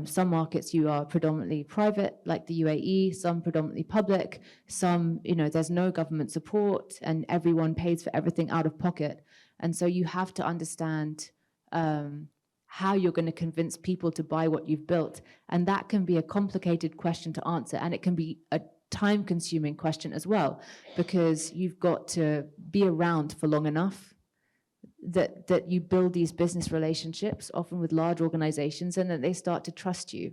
Some markets you are predominantly private, like the UAE, some predominantly public, some, you know, there's no government support and everyone pays for everything out of pocket. And so you have to understand how you're going to convince people to buy what you've built. And that can be a complicated question to answer, and it can be a time-consuming question as well, because you've got to be around for long enough that you build these business relationships, often with large organizations, and that they start to trust you.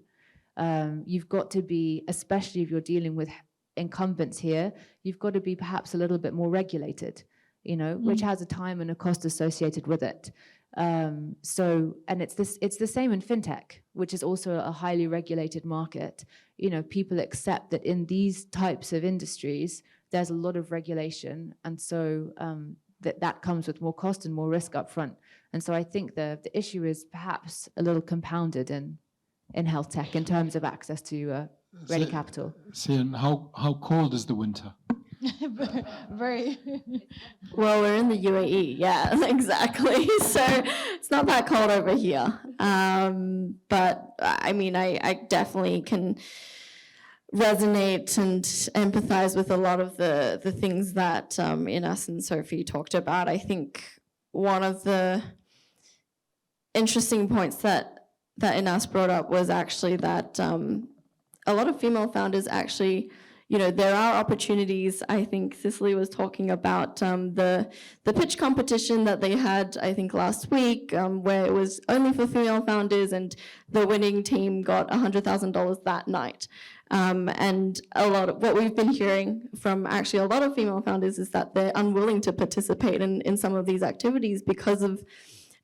You've got to be, especially if you're dealing with incumbents here, you've got to be perhaps a little bit more regulated, you know, which has a time and a cost associated with it. And it's the same in fintech, which is also a highly regulated market. You know, people accept that in these types of industries, there's a lot of regulation, and so that comes with more cost and more risk up front. And so I think the issue is perhaps a little compounded in health tech in terms of access to ready capital. Sian, how cold is the winter? Very. Well, we're in the UAE, yeah, exactly. So it's not that cold over here. But I mean, I definitely can resonate and empathize with a lot of the things that Ines and Sophie talked about. I think one of the interesting points that Ines brought up was actually that a lot of female founders actually, you know, there are opportunities. I think Cicely was talking about the pitch competition that they had, I think, last week, where it was only for female founders, and the winning team got $100,000 that night. And a lot of what we've been hearing from actually a lot of female founders is that they're unwilling to participate in some of these activities because of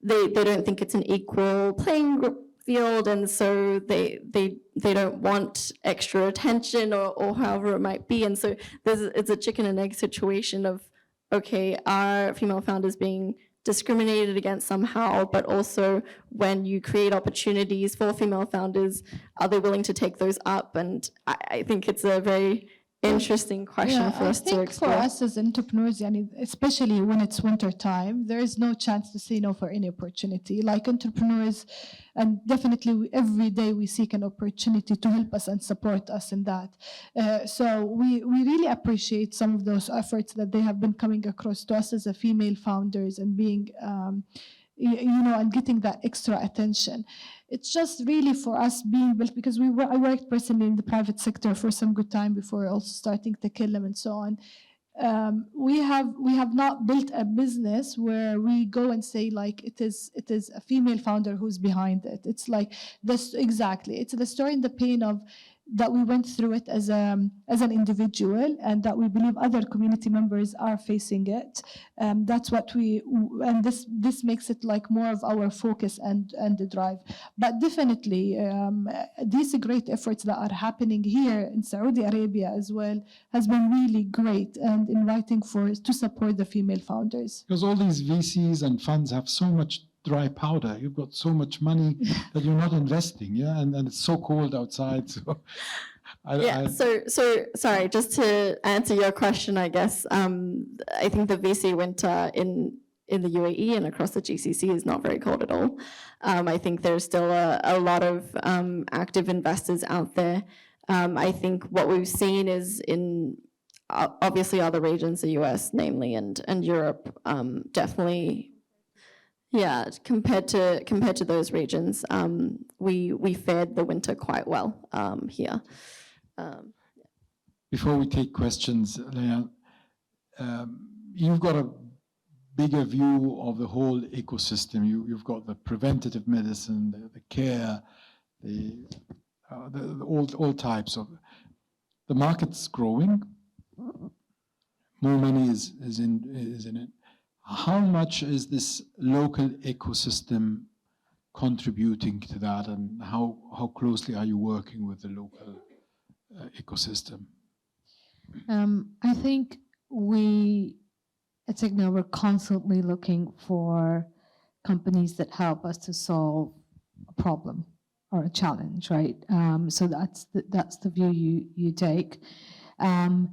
they don't think it's an equal playing field, and so they don't want extra attention or however it might be. And so it's a chicken and egg situation of, okay, are female founders being discriminated against somehow, but also when you create opportunities for female founders, are they willing to take those up? And I think it's a very interesting question for us to explore. For us as entrepreneurs, especially when it's winter time, there is no chance to say no for any opportunity. Like entrepreneurs, and definitely every day we seek an opportunity to help us and support us in that. So we really appreciate some of those efforts that they have been coming across to us as a female founders and being, and getting that extra attention. It's just really for us being built, because I worked personally in the private sector for some good time before also starting Takallam and so on. We have not built a business where we go and say like it is a female founder who's behind it. It's like this exactly. It's the story and the pain of that we went through it as an individual, and that we believe other community members are facing it. That's what this makes it like more of our focus and the drive. But definitely, these great efforts that are happening here in Saudi Arabia as well has been really great, and inviting to support the female founders. Because all these VCs and funds have so much dry powder. You've got so much money that you're not investing, yeah, and it's so cold outside. So, So sorry, just to answer your question, I guess I think the VC winter in the UAE and across the GCC is not very cold at all. I think there's still a lot of active investors out there. I think what we've seen is in obviously other regions, the US namely, and Europe, definitely. Yeah, compared to those regions, we fared the winter quite well here. Before we take questions, Leanne, you've got a bigger view of the whole ecosystem. You've got the preventative medicine, the care, all types of. The market's growing. More money is in it. How much is this local ecosystem contributing to that, and how closely are you working with the local ecosystem? I think at Cigna, we're constantly looking for companies that help us to solve a problem or a challenge, right? So that's the view you take. And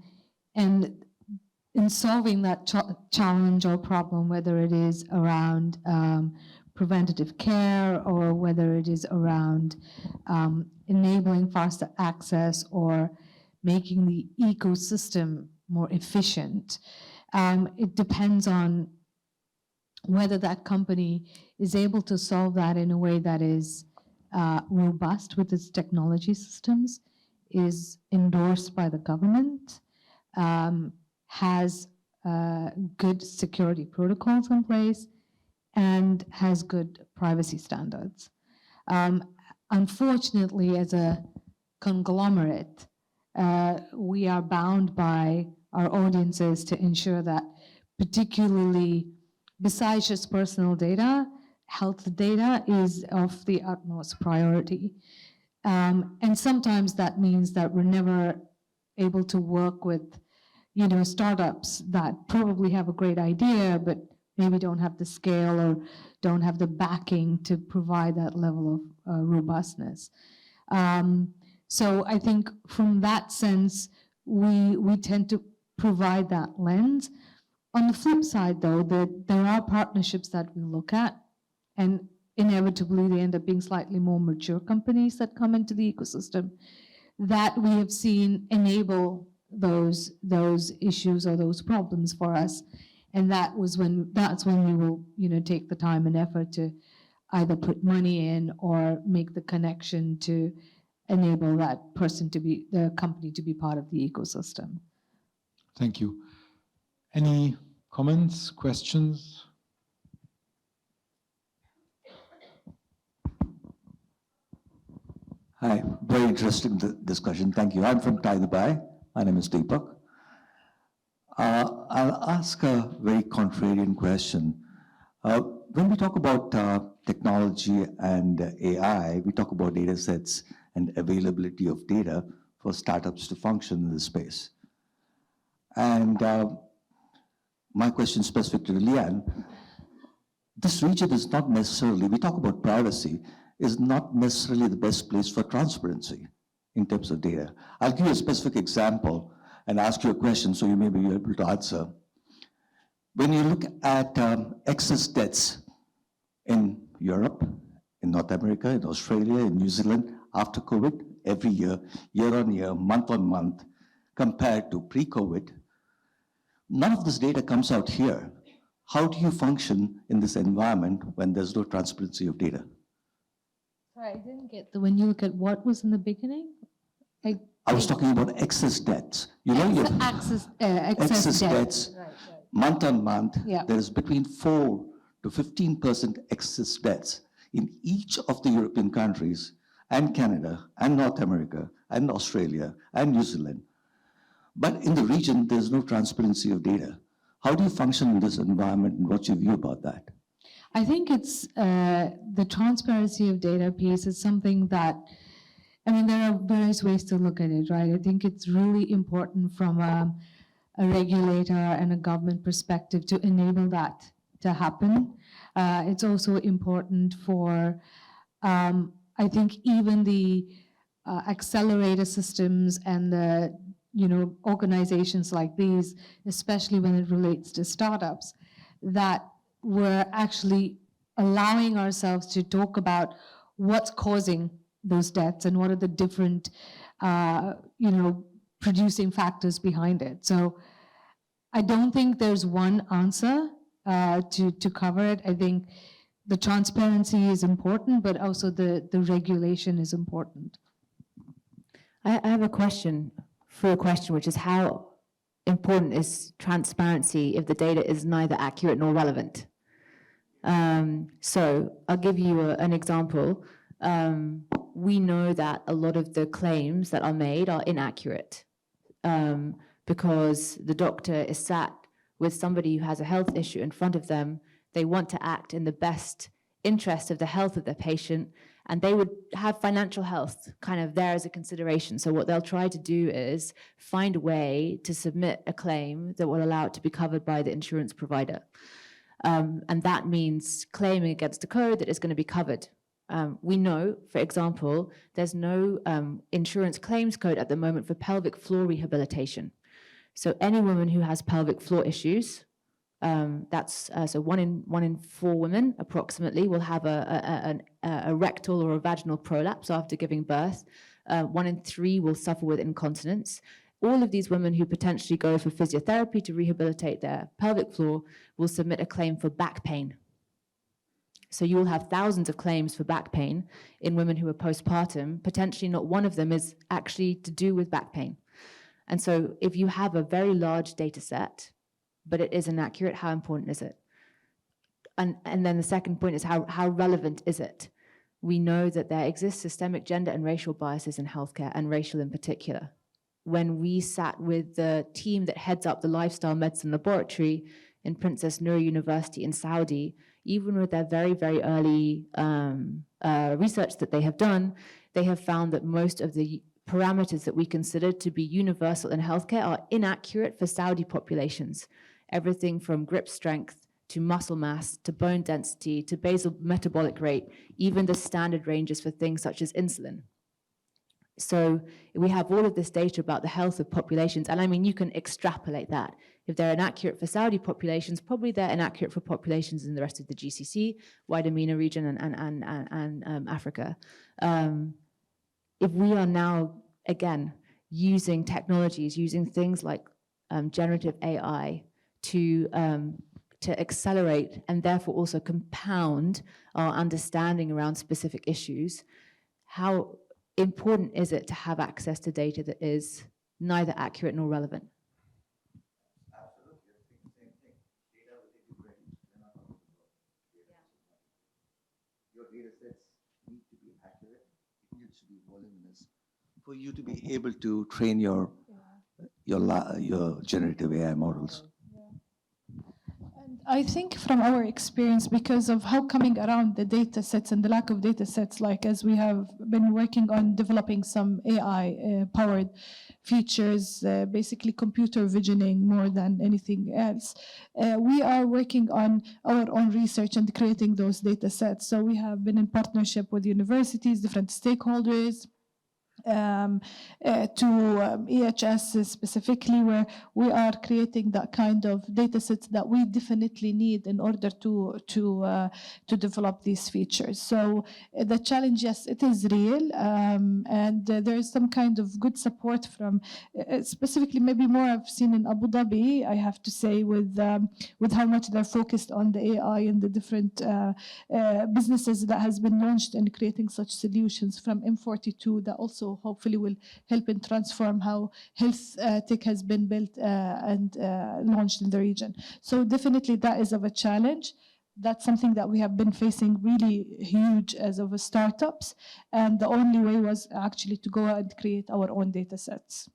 in solving that challenge or problem, whether it is around preventative care or whether it is around enabling faster access or making the ecosystem more efficient, it depends on whether that company is able to solve that in a way that is robust with its technology systems, is endorsed by the government, has good security protocols in place, and has good privacy standards. Unfortunately, as a conglomerate, we are bound by our audiences to ensure that, particularly besides just personal data, health data is of the utmost priority. And sometimes that means that we're never able to work with, startups that probably have a great idea, but maybe don't have the scale or don't have the backing to provide that level of robustness. So I think from that sense, we tend to provide that lens. On the flip side, though, there are partnerships that we look at, and inevitably they end up being slightly more mature companies that come into the ecosystem that we have seen enable those issues or those problems for us. And that's when we will, take the time and effort to either put money in or make the connection to enable that the company to be part of the ecosystem. Thank you. Any comments, questions? Hi, very interesting discussion. Thank you. I'm from Thai Dubai. My name is Deepak. I'll ask a very contrarian question. When we talk about technology and AI, we talk about data sets and availability of data for startups to function in this space. And my question specific to Leanne, this region is not necessarily, we talk about privacy, is not necessarily the best place for transparency in terms of data. I'll give you a specific example and ask you a question so you may be able to answer. When you look at excess deaths in Europe, in North America, in Australia, in New Zealand, after COVID, every year, year on year, month on month, compared to pre-COVID, none of this data comes out here. How do you function in this environment when there's no transparency of data? Sorry, I didn't get when you look at what was in the beginning? I was talking about excess deaths. You know, your excess deaths, month on month, there is between 4 to 15% excess deaths in each of the European countries and Canada and North America and Australia and New Zealand. But in the region, there's no transparency of data. How do you function in this environment, and what's your view about that? I think it's the transparency of data piece is something that, there are various ways to look at it, right? I think it's really important from a regulator and a government perspective to enable that to happen. It's also important for, I think, even the accelerator systems and the organizations like these, especially when it relates to startups, that we're actually allowing ourselves to talk about what's causing those deaths and what are the different, producing factors behind it. So I don't think there's one answer to cover it. I think the transparency is important, but also the regulation is important. I have a question, which is how important is transparency if the data is neither accurate nor relevant. So I'll give you an example. We know that a lot of the claims that are made are inaccurate because the doctor is sat with somebody who has a health issue in front of them. They want to act in the best interest of the health of their patient, and they would have financial health kind of there as a consideration. So what they'll try to do is find a way to submit a claim that will allow it to be covered by the insurance provider. And that means claiming against a code that is going to be covered. We know, for example, there's no insurance claims code at the moment for pelvic floor rehabilitation. So any woman who has pelvic floor issues, so one in 4 women approximately will have a rectal or a vaginal prolapse after giving birth. 1 in 3 will suffer with incontinence. All of these women who potentially go for physiotherapy to rehabilitate their pelvic floor will submit a claim for back pain. So you will have thousands of claims for back pain in women who are postpartum. Potentially not one of them is actually to do with back pain. And so if you have a very large data set, but it is inaccurate, how important is it? And then the second point is how relevant is it? We know that there exists systemic gender and racial biases in healthcare, and racial in particular. When we sat with the team that heads up the lifestyle medicine laboratory in Princess Noor University in Saudi, even with their very, very early research that they have done, they have found that most of the parameters that we consider to be universal in healthcare are inaccurate for Saudi populations. Everything from grip strength to muscle mass to bone density to basal metabolic rate, even the standard ranges for things such as insulin. So we have all of this data about the health of populations, and I mean, you can extrapolate that. If they're inaccurate for Saudi populations, probably they're inaccurate for populations in the rest of the GCC, wider MENA region, and Africa. If we are now, again, using technologies, using things like generative AI to accelerate and therefore also compound our understanding around specific issues, how important is it to have access to data that is neither accurate nor relevant? Your data sets need to be accurate, it needs to be voluminous for you to be able to train your generative AI models. I think from our experience, because of how coming around the data sets and the lack of data sets, like as we have been working on developing some AI-powered features, basically computer visioning more than anything else, we are working on our own research and creating those data sets. So we have been in partnership with universities, different stakeholders, to EHS specifically, where we are creating that kind of data sets that we definitely need in order to develop these features. So the challenge, yes, it is real, and there is some kind of good support from specifically maybe more I've seen in Abu Dhabi, I have to say, with how much they're focused on the AI and the different businesses that has been launched in creating such solutions from M42 that also hopefully will help and transform how health tech has been built and launched in the region. So definitely that is of a challenge. That's something that we have been facing really huge as of a startups. And the only way was actually to go and create our own data sets.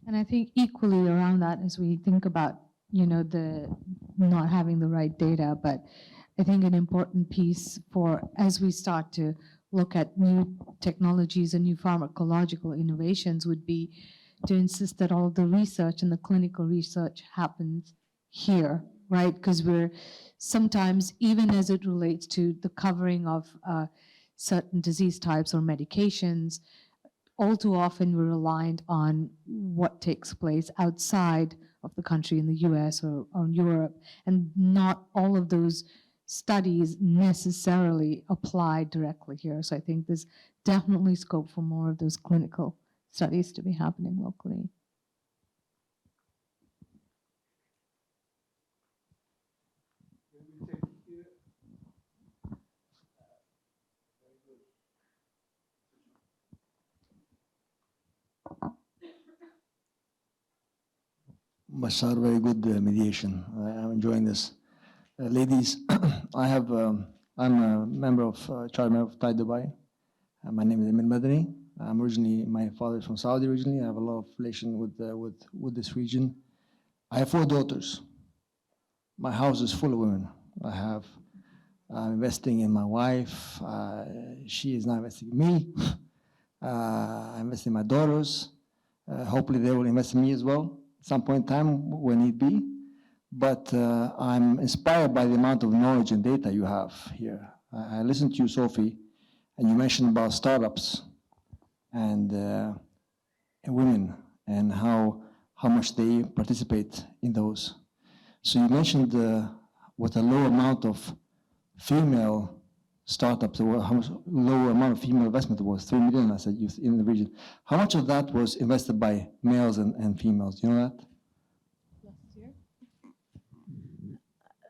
And I think equally around that, as we think about, the not having the right data, but I think an important piece for, as we start to look at new technologies and new pharmacological innovations, would be to insist that all the research and the clinical research happens here, right? Because we're sometimes, even as it relates to the covering of certain disease types or medications, all too often we're reliant on what takes place outside of the country in the US or Europe, and not all of those studies necessarily apply directly here. So I think there's definitely scope for more of those clinical studies to be happening locally. Bashar, very good mediation. I'm enjoying this. Ladies, I'm a member of, child member of Tide Dubai. My name is Emin Madani. My father is from Saudi originally. I have a lot of relation with this region. I have 4 daughters. My house is full of women. I'm investing in my wife. She is now investing in me. I invest in my daughters. Hopefully they will invest in me as well at some point in time when need be. But I'm inspired by the amount of knowledge and data you have here. I listened to you, Sophie, and you mentioned about startups and women and how much they participate in those. So you mentioned what a low amount of female startups, or how much lower amount of female investment it was, 3 million, I said, in the region. How much of that was invested by males and females? Do you know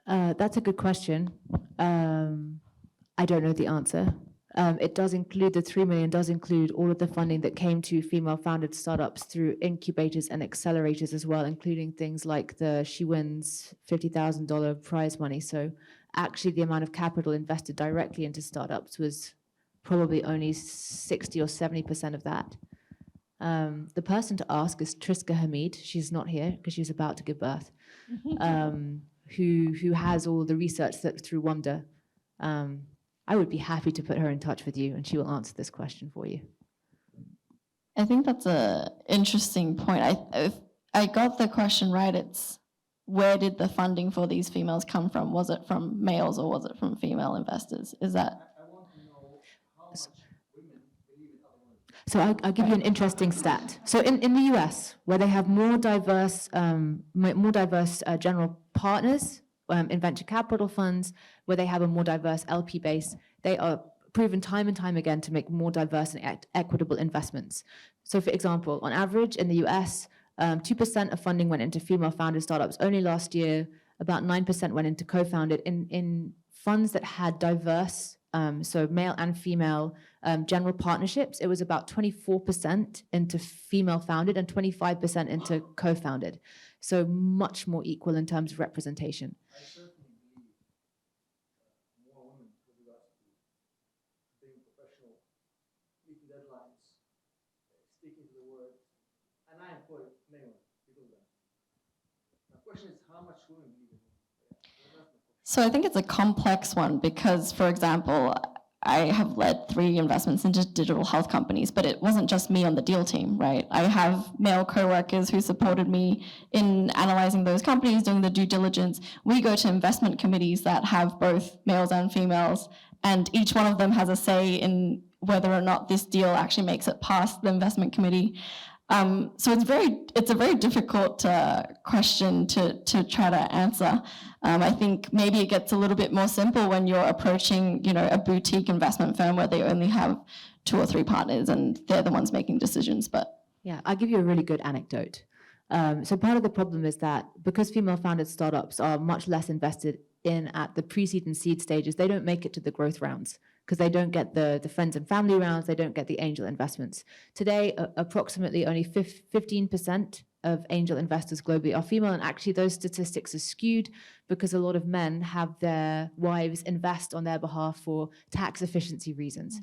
that? That's a good question. I don't know the answer. It does include, the 3 million does include all of the funding that came to female-founded startups through incubators and accelerators as well, including things like the She Wins $50,000 prize money. So actually the amount of capital invested directly into startups was probably only 60 or 70% of that. The person to ask is Triska Hamid. She's not here because she's about to give birth, who has all the research that through Wonder. I would be happy to put her in touch with you and she will answer this question for you. I think that's an interesting point. If I got the question right, it's where did the funding for these females come from? Was it from males or was it from female investors? Is that? So I'll give you an interesting stat. So in the US, where they have more diverse general partners in venture capital funds, where they have a more diverse LP base, they are proven time and time again to make more diverse and equitable investments. So for example, on average in the US, 2% of funding went into female-founded startups. Only last year, about 9% went into co-founded. In funds that had diverse, so male and female general partnerships, it was about 24% into female-founded and 25% into co-founded. So much more equal in terms of representation. I certainly believe more women with regards to being professional, meeting deadlines, sticking to the word, and I employ many women because of that. My question is, how much women believe in it? So I think it's a complex one because, for example, I have led 3 investments into digital health companies, but it wasn't just me on the deal team, right? I have male coworkers who supported me in analyzing those companies, doing the due diligence. We go to investment committees that have both males and females, and each one of them has a say in whether or not this deal actually makes it past the investment committee. So it's a very difficult question to try to answer. I think maybe it gets a little bit more simple when you're approaching, a boutique investment firm where they only have 2 or 3 partners and they're the ones making decisions. But yeah, I'll give you a really good anecdote. So part of the problem is that because female-founded startups are much less invested in at the pre-seed and seed stages, they don't make it to the growth rounds because they don't get the friends and family rounds, they don't get the angel investments. Today, approximately only 15% of angel investors globally are female, and actually those statistics are skewed because a lot of men have their wives invest on their behalf for tax efficiency reasons.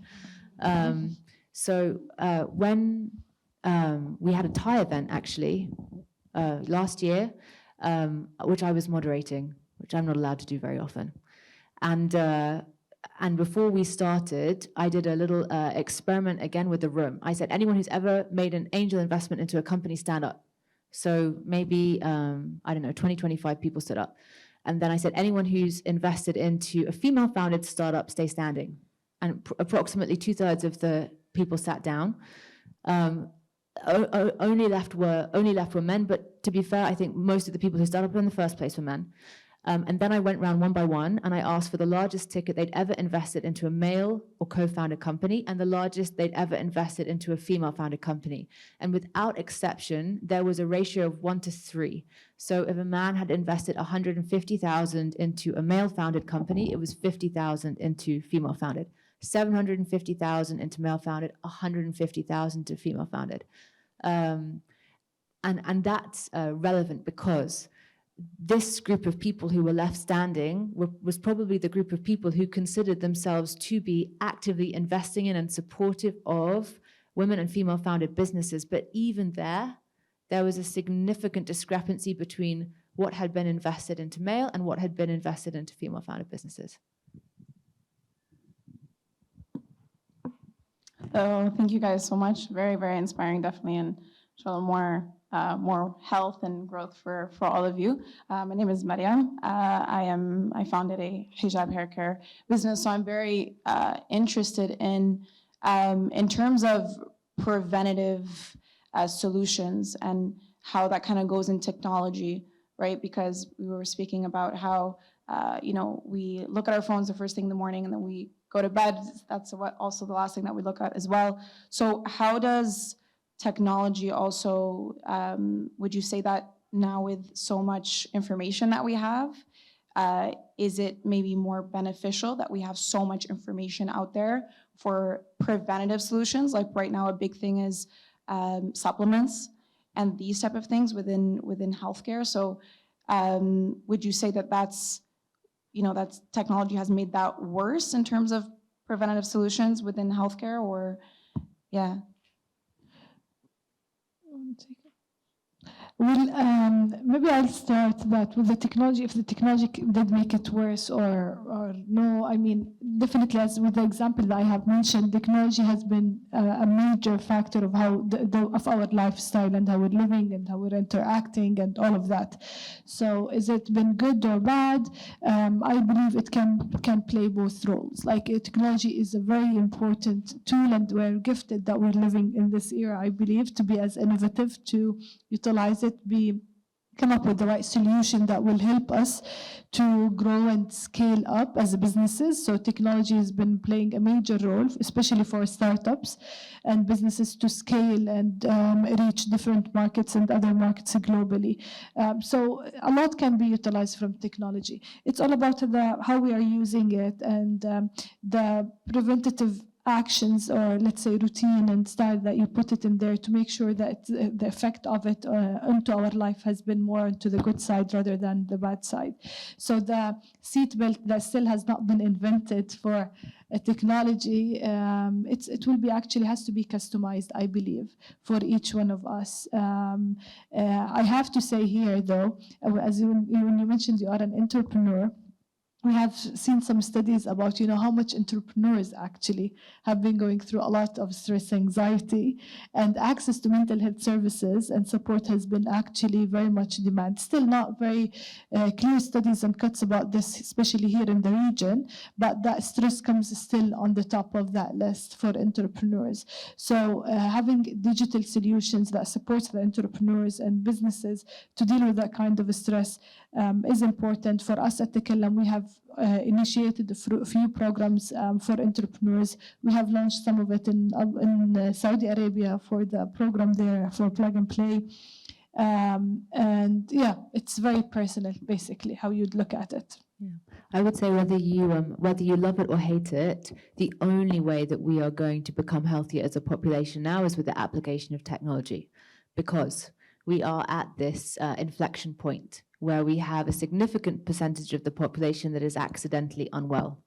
So when we had a Thai event actually last year, which I was moderating, which I'm not allowed to do very often. And before we started, I did a little experiment again with the room. I said, anyone who's ever made an angel investment into a company, stand up. So maybe, 20, 25 people stood up. And then I said, anyone who's invested into a female-founded startup, stay standing. And approximately 2/3 of the people sat down. Only left were men, but to be fair, I think most of the people who started up in the first place were men. And then I went round one by one and I asked for the largest ticket they'd ever invested into a male or co-founded company and the largest they'd ever invested into a female-founded company. And without exception, there was a ratio of 1 to 3. So if a man had invested 150,000 into a male-founded company, it was 50,000 into female-founded. 750,000 into male-founded, 150,000 to female-founded. And that's relevant because this group of people who were left standing was probably the group of people who considered themselves to be actively investing in and supportive of women and female-founded businesses. But even there was a significant discrepancy between what had been invested into male and what had been invested into female-founded businesses. So thank you guys so much. Very, very inspiring, definitely, and show more health and growth for all of you. My name is Mariam. I founded a hijab hair care business, so I'm very interested in terms of preventative solutions and how that kind of goes in technology, right? Because we were speaking about how we look at our phones the first thing in the morning and then we go to bed. That's also the last thing that we look at as well. So how does technology also, would you say that now with so much information that we have, is it maybe more beneficial that we have so much information out there for preventative solutions? Like right now, a big thing is supplements and these type of things within healthcare. So would you say that that's technology has made that worse in terms of preventative solutions within healthcare, or yeah? Well, maybe I'll start that with the technology. If the technology did make it worse or no, I mean, definitely, as with the example that I have mentioned, technology has been a major factor of how of our lifestyle and how we're living and how we're interacting and all of that. So, is it been good or bad? I believe it can play both roles. Like technology is a very important tool, and we're gifted that we're living in this era. I believe to be as innovative, to utilize it, come up with the right solution that will help us to grow and scale up as businesses. So technology has been playing a major role, especially for startups and businesses to scale and reach different markets and other markets globally. So a lot can be utilized from technology. It's all about how we are using it and the preventative actions, or let's say routine and style that you put it in there to make sure that the effect of it into our life has been more into the good side rather than the bad side. So the seatbelt that still has not been invented for a technology, it will be actually has to be customized, I believe, for each one of us. I have to say here though, as when you mentioned you are an entrepreneur, we have seen some studies about, how much entrepreneurs actually have been going through a lot of stress, anxiety, and access to mental health services and support has been actually very much demand. Still not very clear studies and cuts about this, especially here in the region, but that stress comes still on the top of that list for entrepreneurs. So having digital solutions that support the entrepreneurs and businesses to deal with that kind of stress is important. For us at Takallam, we have initiated a few programs for entrepreneurs. We have launched some of it in Saudi Arabia for the program there for Plug and Play. And yeah, it's very personal, basically, how you'd look at it. Yeah. I would say whether you love it or hate it, the only way that we are going to become healthier as a population now is with the application of technology, because we are at this inflection point where we have a significant percentage of the population that is accidentally unwell,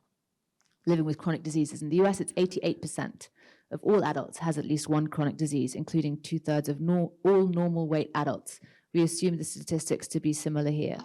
living with chronic diseases. In the US, it's 88% of all adults has at least one chronic disease, including 2/3 of all normal weight adults. We assume the statistics to be similar here.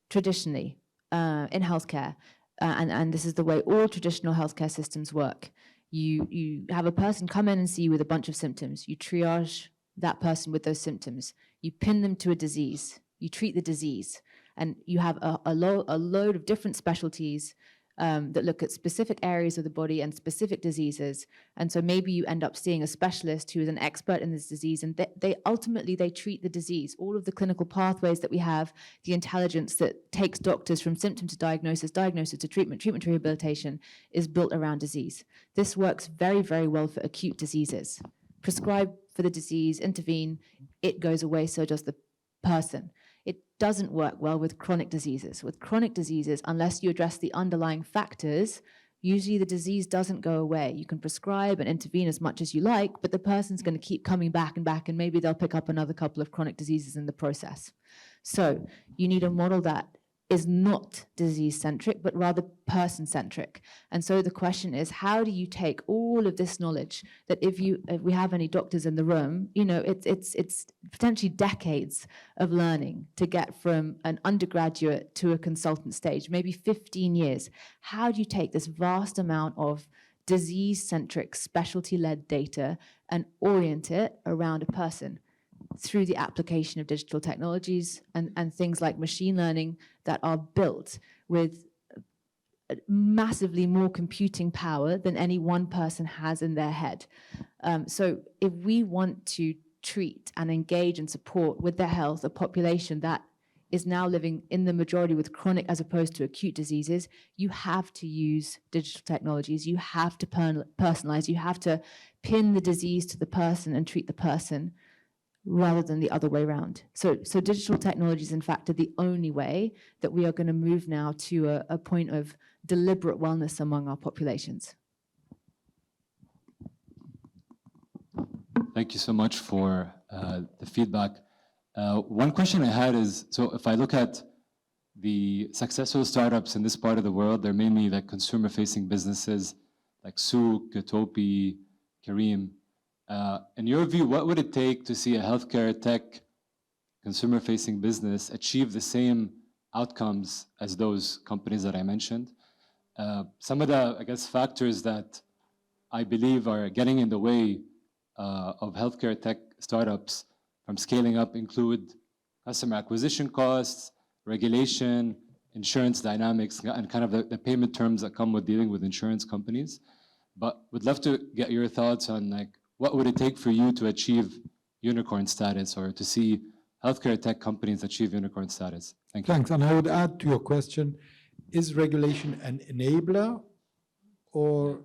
Traditionally, in healthcare, and this is the way all traditional healthcare systems work, you have a person come in and see you with a bunch of symptoms. You triage that person with those symptoms. You pin them to a disease. You treat the disease. And you have a load of different specialties that look at specific areas of the body and specific diseases. And so maybe you end up seeing a specialist who is an expert in this disease, and they ultimately treat the disease. All of the clinical pathways that we have, the intelligence that takes doctors from symptom to diagnosis to treatment to rehabilitation is built around disease. This works very, very well for acute diseases. Prescribe for the disease, intervene, it goes away, so does the person. It doesn't work well with chronic diseases. With chronic diseases, unless you address the underlying factors, usually the disease doesn't go away. You can prescribe and intervene as much as you like, but the person's going to keep coming back and back, and maybe they'll pick up another couple of chronic diseases in the process. So you need a model that is not disease-centric, but rather person-centric. And so the question is, how do you take all of this knowledge that if we have any doctors in the room, you know, it's potentially decades of learning to get from an undergraduate to a consultant stage, maybe 15 years. How do you take this vast amount of disease-centric, specialty-led data and orient it around a person through the application of digital technologies and things like machine learning that are built with massively more computing power than any one person has in their head. So if we want to treat and engage and support with their health a population that is now living in the majority with chronic as opposed to acute diseases, you have to use digital technologies, you have to personalize, you have to pin the disease to the person and treat the person, rather than the other way around. So digital technologies, in fact, are the only way that we are going to move now to a point of deliberate wellness among our populations. Thank you so much for the feedback. One question I had is, so if I look at the successful startups in this part of the world, they're mainly like consumer-facing businesses like Souk, Topi, Careem. In your view, what would it take to see a healthcare tech consumer-facing business achieve the same outcomes as those companies that I mentioned? Some of the, I guess, factors that I believe are getting in the way of healthcare tech startups from scaling up include customer acquisition costs, regulation, insurance dynamics, and kind of the payment terms that come with dealing with insurance companies. But would love to get your thoughts on like, what would it take for you to achieve unicorn status or to see healthcare tech companies achieve unicorn status? Thank you. Thanks. And I would add to your question, is regulation an enabler or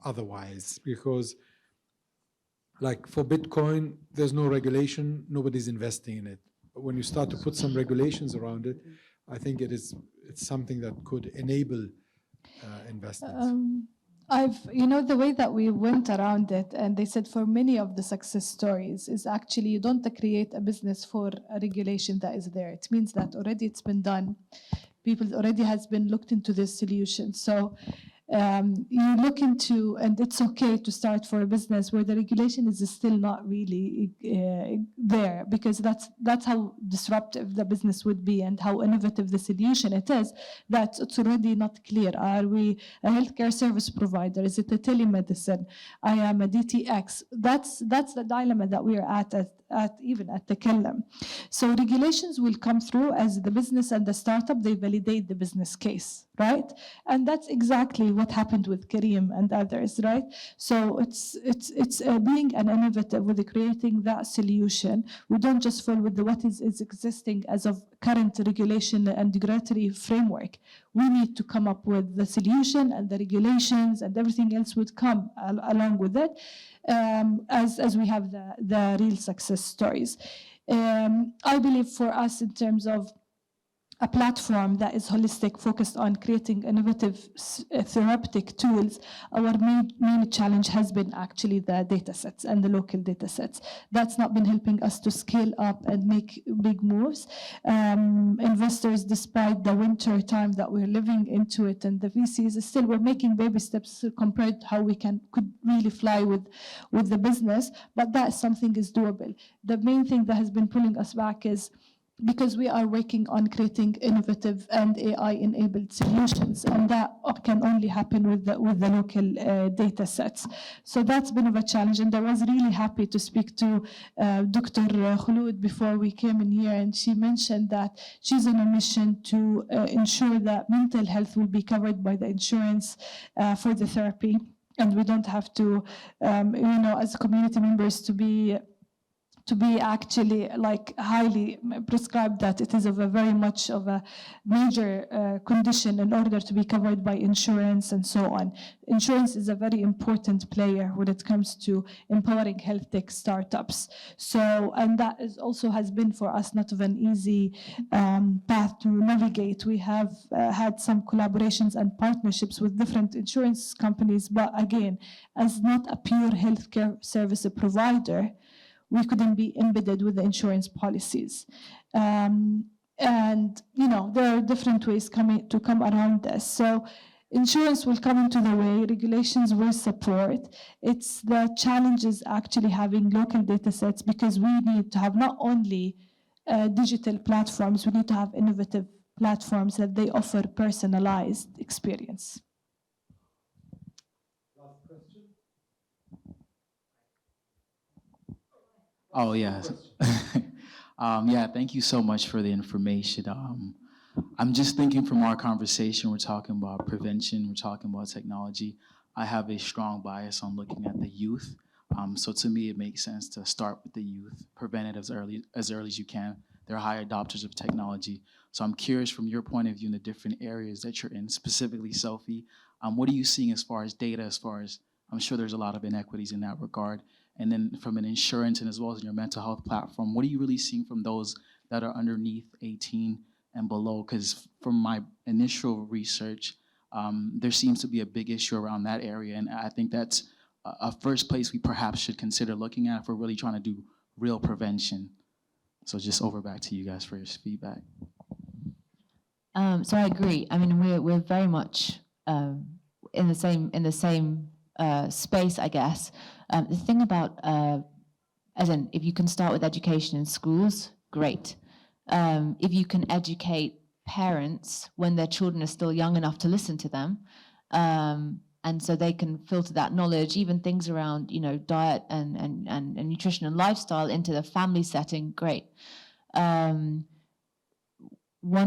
otherwise? Because like for Bitcoin, there's no regulation, nobody's investing in it. But when you start to put some regulations around it, I think it's something that could enable investments. You know, the way that we went around it, and they said for many of the success stories is actually you don't create a business for a regulation that is there. It means that already it's been done. People already has been looked into this solution. So you look into, and it's okay to start for a business where the regulation is still not really there, because that's how disruptive the business would be and how innovative the solution it is, that it's already not clear. Are we a healthcare service provider? Is it a telemedicine? I am a DTX. That's the dilemma that we are at even at Takallam. So regulations will come through as the business and the startup, they validate the business case, right? And that's exactly what happened with Careem and others, right? So it's being an innovative with creating that solution. We don't just fall with what is existing as of current regulation and regulatory framework. We need to come up with the solution, and the regulations and everything else would come along with it. As we have the real success stories. I believe for us in terms of a platform that is holistic, focused on creating innovative therapeutic tools, our main challenge has been actually the data sets and the local data sets. That's not been helping us to scale up and make big moves. Investors, despite the winter time that we're living into it, and the VCs, still we're making baby steps compared to how we could really fly with the business, but that something is doable. The main thing that has been pulling us back is because we are working on creating innovative and AI-enabled solutions, and that can only happen with the local data sets. So that's been of a challenge, and I was really happy to speak to Dr. Khulud before we came in here, and she mentioned that she's on a mission to ensure that mental health will be covered by the insurance for the therapy, and we don't have to, as community members, to be to be actually like highly prescribed that it is of a very much of a major condition in order to be covered by insurance and so on. Insurance is a very important player when it comes to empowering health tech startups. So, and that is also has been for us not of an easy path to navigate. We have had some collaborations and partnerships with different insurance companies, but again, as not a pure healthcare service provider, we couldn't be embedded with the insurance policies. And there are different ways to come around this. So insurance will come into the way, regulations will support. It's the challenges actually having local data sets, because we need to have not only digital platforms, we need to have innovative platforms that they offer personalized experience. Oh, yes. Yeah, thank you so much for the information. I'm just thinking from our conversation, we're talking about prevention, we're talking about technology. I have a strong bias on looking at the youth. So to me, it makes sense to start with the youth, prevent it as early as you can. They're high adopters of technology. So I'm curious from your point of view in the different areas that you're in, specifically Selfie, what are you seeing as far as data, as far as, I'm sure there's a lot of inequities in that regard. And then from an insurance and as well as in your mental health platform, what are you really seeing from those that are underneath 18 and below? Because from my initial research, there seems to be a big issue around that area. And I think that's a first place we perhaps should consider looking at if we're really trying to do real prevention. So just over back to you guys for your feedback. So I agree. I mean, we're very much in the same space, I guess. The thing about, as in, if you can start with education in schools, great. If you can educate parents when their children are still young enough to listen to them, and so they can filter that knowledge, even things around, diet and nutrition and lifestyle into the family setting, great. One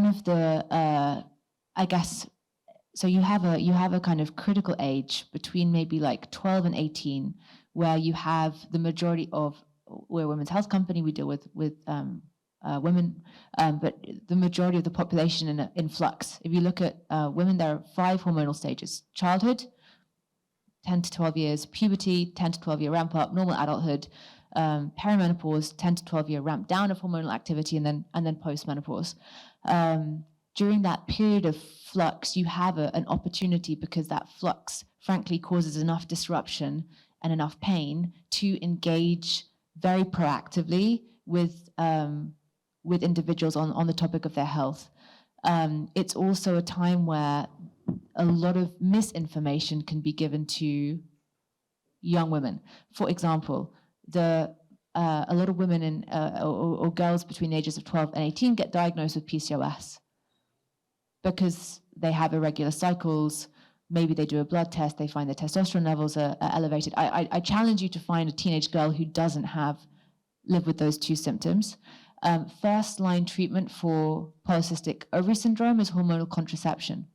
of the, I guess, so you have a kind of critical age between maybe like 12 and 18, where you have the majority of, we're a women's health company, we deal with women, but the majority of the population in flux. If you look at women, there are 5 hormonal stages: childhood, 10 to 12 years, puberty, 10 to 12 year ramp up, normal adulthood, perimenopause, 10 to 12 year ramp down of hormonal activity, and then postmenopause. During that period of flux, you have an opportunity, because that flux, frankly, causes enough disruption and enough pain to engage very proactively with individuals on the topic of their health. It's also a time where a lot of misinformation can be given to young women. For example, a lot of women or girls between the ages of 12 and 18 get diagnosed with PCOS because they have irregular cycles. Maybe they do a blood test, they find their testosterone levels are elevated. I challenge you to find a teenage girl who doesn't live with those 2 symptoms. First line treatment for polycystic ovary syndrome is hormonal contraception.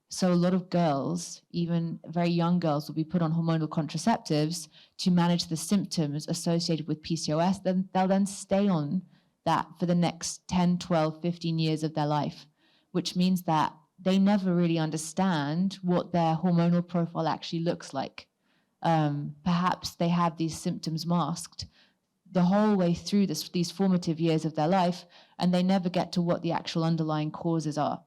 So a lot of girls, even very young girls, will be put on hormonal contraceptives to manage the symptoms associated with PCOS. Then they'll then stay on that for the next 10, 12, 15 years of their life, which means that they never really understand what their hormonal profile actually looks like. Perhaps they have these symptoms masked the whole way through these formative years of their life, and they never get to what the actual underlying causes are.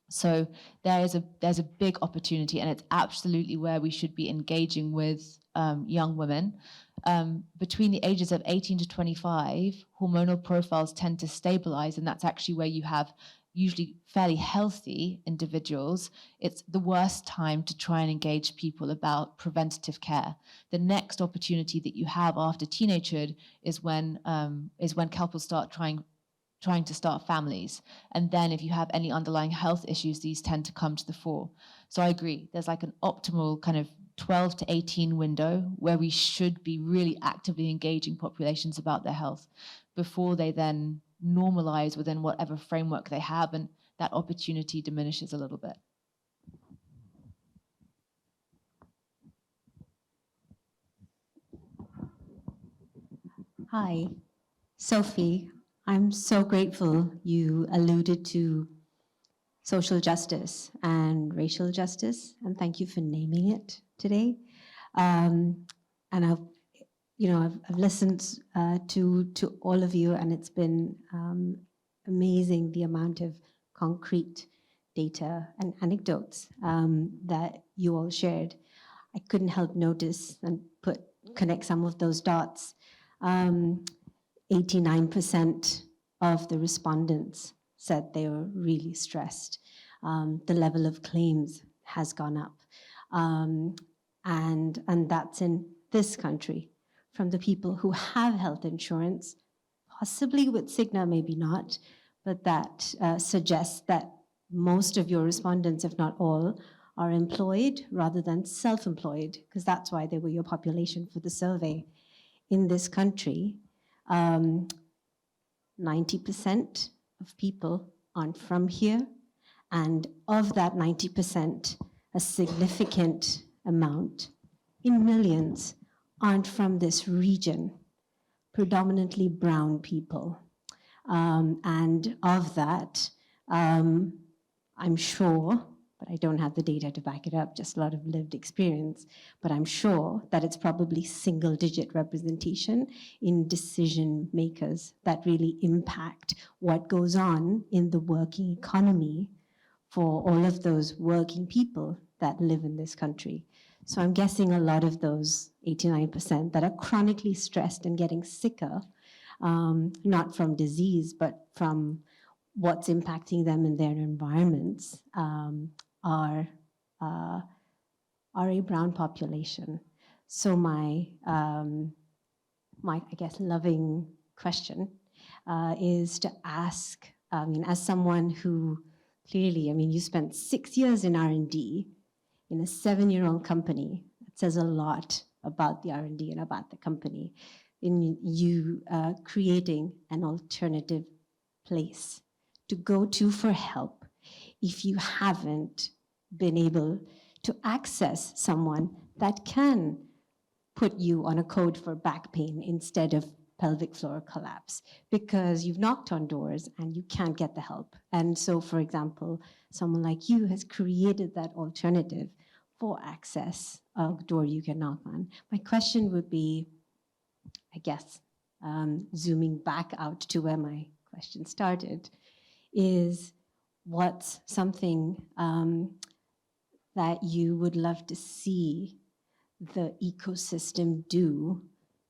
So there's a big opportunity, and it's absolutely where we should be engaging with young women. Between the ages of 18 to 25, hormonal profiles tend to stabilize, and that's actually where you have usually fairly healthy individuals. It's the worst time to try and engage people about preventative care. The next opportunity that you have after teenagehood is when couples start trying to start families. And then if you have any underlying health issues, these tend to come to the fore. So I agree, there's like an optimal kind of 12 to 18 window where we should be really actively engaging populations about their health before they then normalize within whatever framework they have, and that opportunity diminishes a little bit. Hi, Sophie, I'm so grateful you alluded to social justice and racial justice, and thank you for naming it today. And I've listened to all of you, and it's been amazing the amount of concrete data and anecdotes that you all shared. I couldn't help notice and connect some of those dots. 89% of the respondents said they were really stressed. The level of claims has gone up. And that's in this country, from the people who have health insurance, possibly with Cigna, maybe not, but that suggests that most of your respondents, if not all, are employed rather than self-employed, because that's why they were your population for the survey. In this country, 90% of people aren't from here, and of that 90%, a significant amount, in millions, aren't from this region, predominantly brown people. And of that, I'm sure, but I don't have the data to back it up, just a lot of lived experience, but I'm sure that it's probably single-digit representation in decision makers that really impact what goes on in the working economy for all of those working people that live in this country. So I'm guessing a lot of those 89% that are chronically stressed and getting sicker, not from disease, but from what's impacting them in their environments, are a brown population. So my I guess, loving question is to ask, as someone who clearly, you spent 6 years in R&D in a 7-year-old company. It says a lot about the R&D and about the company in you creating an alternative place to go to for help if you haven't been able to access someone that can put you on a code for back pain instead of pelvic floor collapse, because you've knocked on doors and you can't get the help. And so, for example, someone like you has created that alternative for access, a door you can knock on. My question would be, I guess, zooming back out to where my question started, is what's something that you would love to see the ecosystem do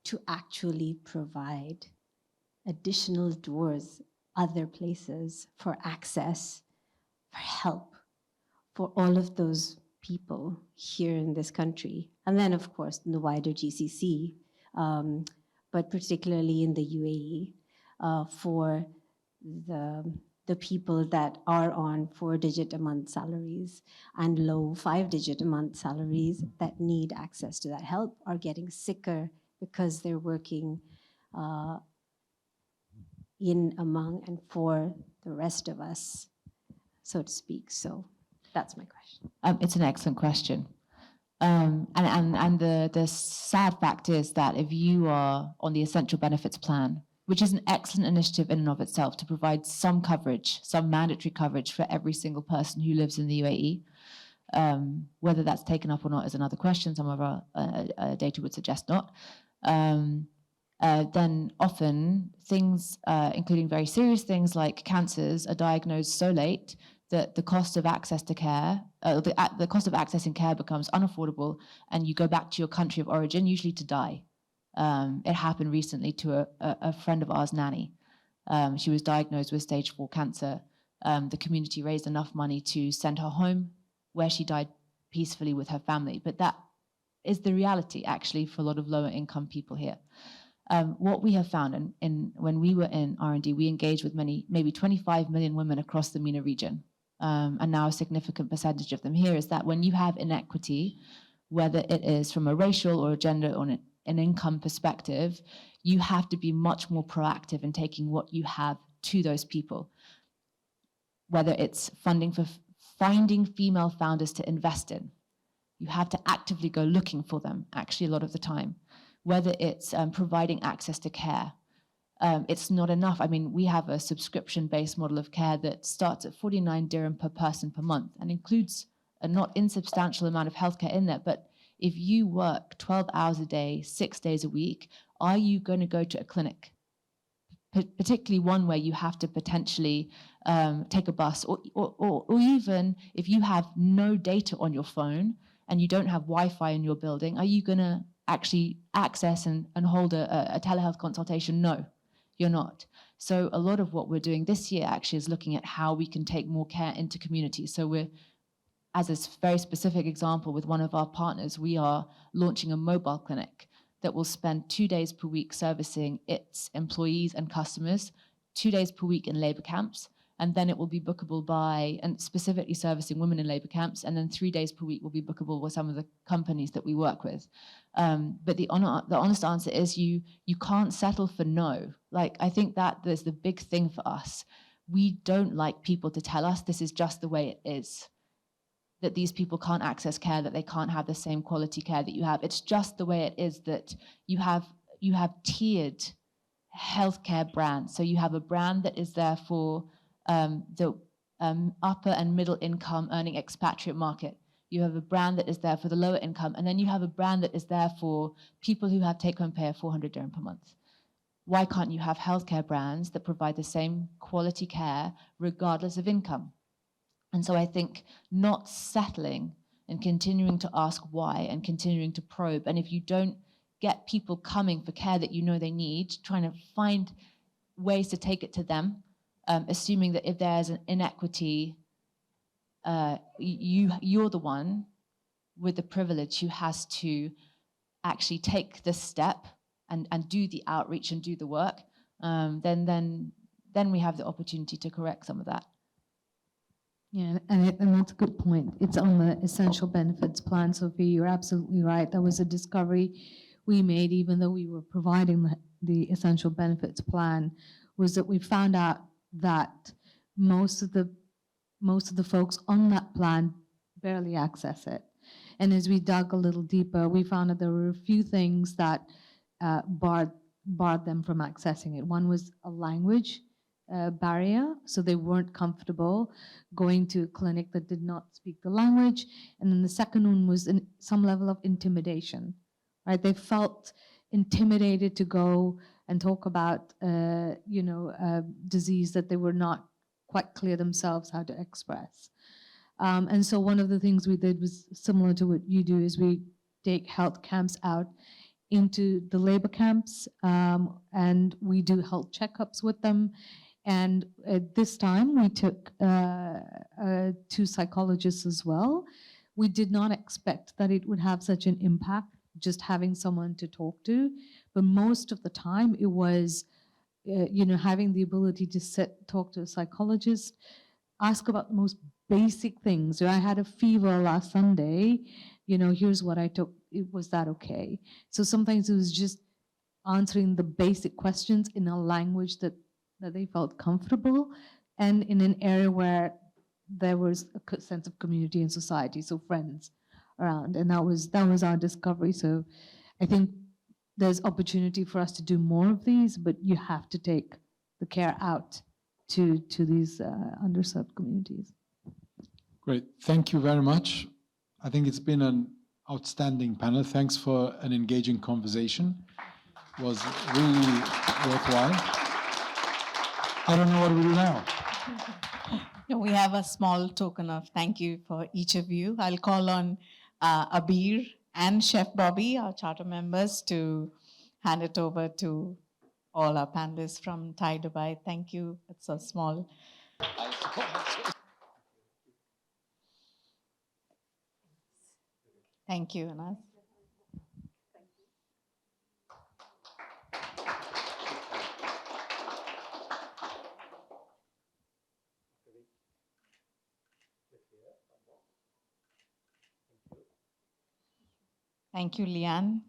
to actually provide additional doors, other places for access, for help, for all of those people here in this country. And then, of course, in the wider GCC, but particularly in the UAE, for the people that are on 4-digit-a-month salaries and low 5-digit-a-month salaries that need access to that help are getting sicker because they're working in, among, and for the rest of us, so to speak. So that's my question. It's an excellent question. And the sad fact is that if you are on the essential benefits plan, which is an excellent initiative in and of itself to provide some coverage, some mandatory coverage for every single person who lives in the UAE. Whether that's taken up or not is another question. Some of our data would suggest not. Then often things, including very serious things like cancers, are diagnosed so late that the cost of access to care, the cost of accessing care becomes unaffordable, and you go back to your country of origin, usually to die. It happened recently to a friend of ours, Nanny. She was diagnosed with stage 4 cancer. The community raised enough money to send her home, where she died peacefully with her family. But that is the reality, actually, for a lot of lower income people here. What we have found, when we were in R&D, we engaged with maybe 25 million women across the MENA region. And now a significant percentage of them here, is that when you have inequity, whether it is from a racial or a gender or an income perspective, you have to be much more proactive in taking what you have to those people. Whether it's funding for finding female founders to invest in, you have to actively go looking for them, actually, a lot of the time. Whether it's providing access to care, it's not enough. I mean, we have a subscription-based model of care that starts at 49 dirham per person per month and includes a not insubstantial amount of healthcare in there. But if you work 12 hours a day, 6 days a week, are you going to go to a clinic? Particularly one where you have to potentially take a bus, or even if you have no data on your phone and you don't have Wi-Fi in your building, are you going to actually access and hold a telehealth consultation? No, you're not. So a lot of what we're doing this year actually is looking at how we can take more care into communities. So we're, as a very specific example with one of our partners, we are launching a mobile clinic that will spend 2 days per week servicing its employees and customers, 2 days per week in labor camps, and then it will be bookable by, and specifically servicing women in labor camps, and then 3 days per week will be bookable with some of the companies that we work with. But the honest answer is you can't settle for no. Like, I think that there's the big thing for us. We don't like people to tell us this is just the way it is, that these people can't access care, that they can't have the same quality care that you have. It's just the way it is that you have tiered healthcare brands. So you have a brand that is there for the upper and middle income earning expatriate market. You have a brand that is there for the lower income, and then you have a brand that is there for people who have take-home pay of 400 dirham per month. Why can't you have healthcare brands that provide the same quality care regardless of income? And so I think not settling and continuing to ask why and continuing to probe. And if you don't get people coming for care that you know they need, trying to find ways to take it to them, assuming that if there's an inequity, you're the one with the privilege who has to actually take the step and do the outreach and do the work, then we have the opportunity to correct some of that. Yeah, and that's a good point. It's on the essential benefits plan, Sophie. You're absolutely right. That was a discovery we made, even though we were providing the essential benefits plan, was that we found out that most of the folks on that plan barely access it. And as we dug a little deeper, we found that there were a few things that barred them from accessing it. One was a language barrier, so they weren't comfortable going to a clinic that did not speak the language. And then the second one was some level of intimidation, right? They felt intimidated to go and talk about, a disease that they were not quite clear themselves how to express. And so one of the things we did was similar to what you do, is we take health camps out into the labor camps, and we do health checkups with them. And at this time, we took 2 psychologists as well. We did not expect that it would have such an impact, just having someone to talk to. But most of the time, it was, having the ability to sit, talk to a psychologist, ask about the most basic things. So I had a fever last Sunday, here's what I took. Was that okay? So sometimes it was just answering the basic questions in a language that they felt comfortable, and in an area where there was a sense of community and society, so friends around. And that was our discovery. So I think there's opportunity for us to do more of these, but you have to take the care out to these underserved communities. Great. Thank you very much. I think it's been an outstanding panel. Thanks for an engaging conversation. It was really worthwhile. I don't know what we do now. We have a small token of thank you for each of you. I'll call on Abir and Chef Bobby, our charter members, to hand it over to all our panelists from Thai Dubai. Thank you. It's a small. Thank you, Anas. Thank you, Liane.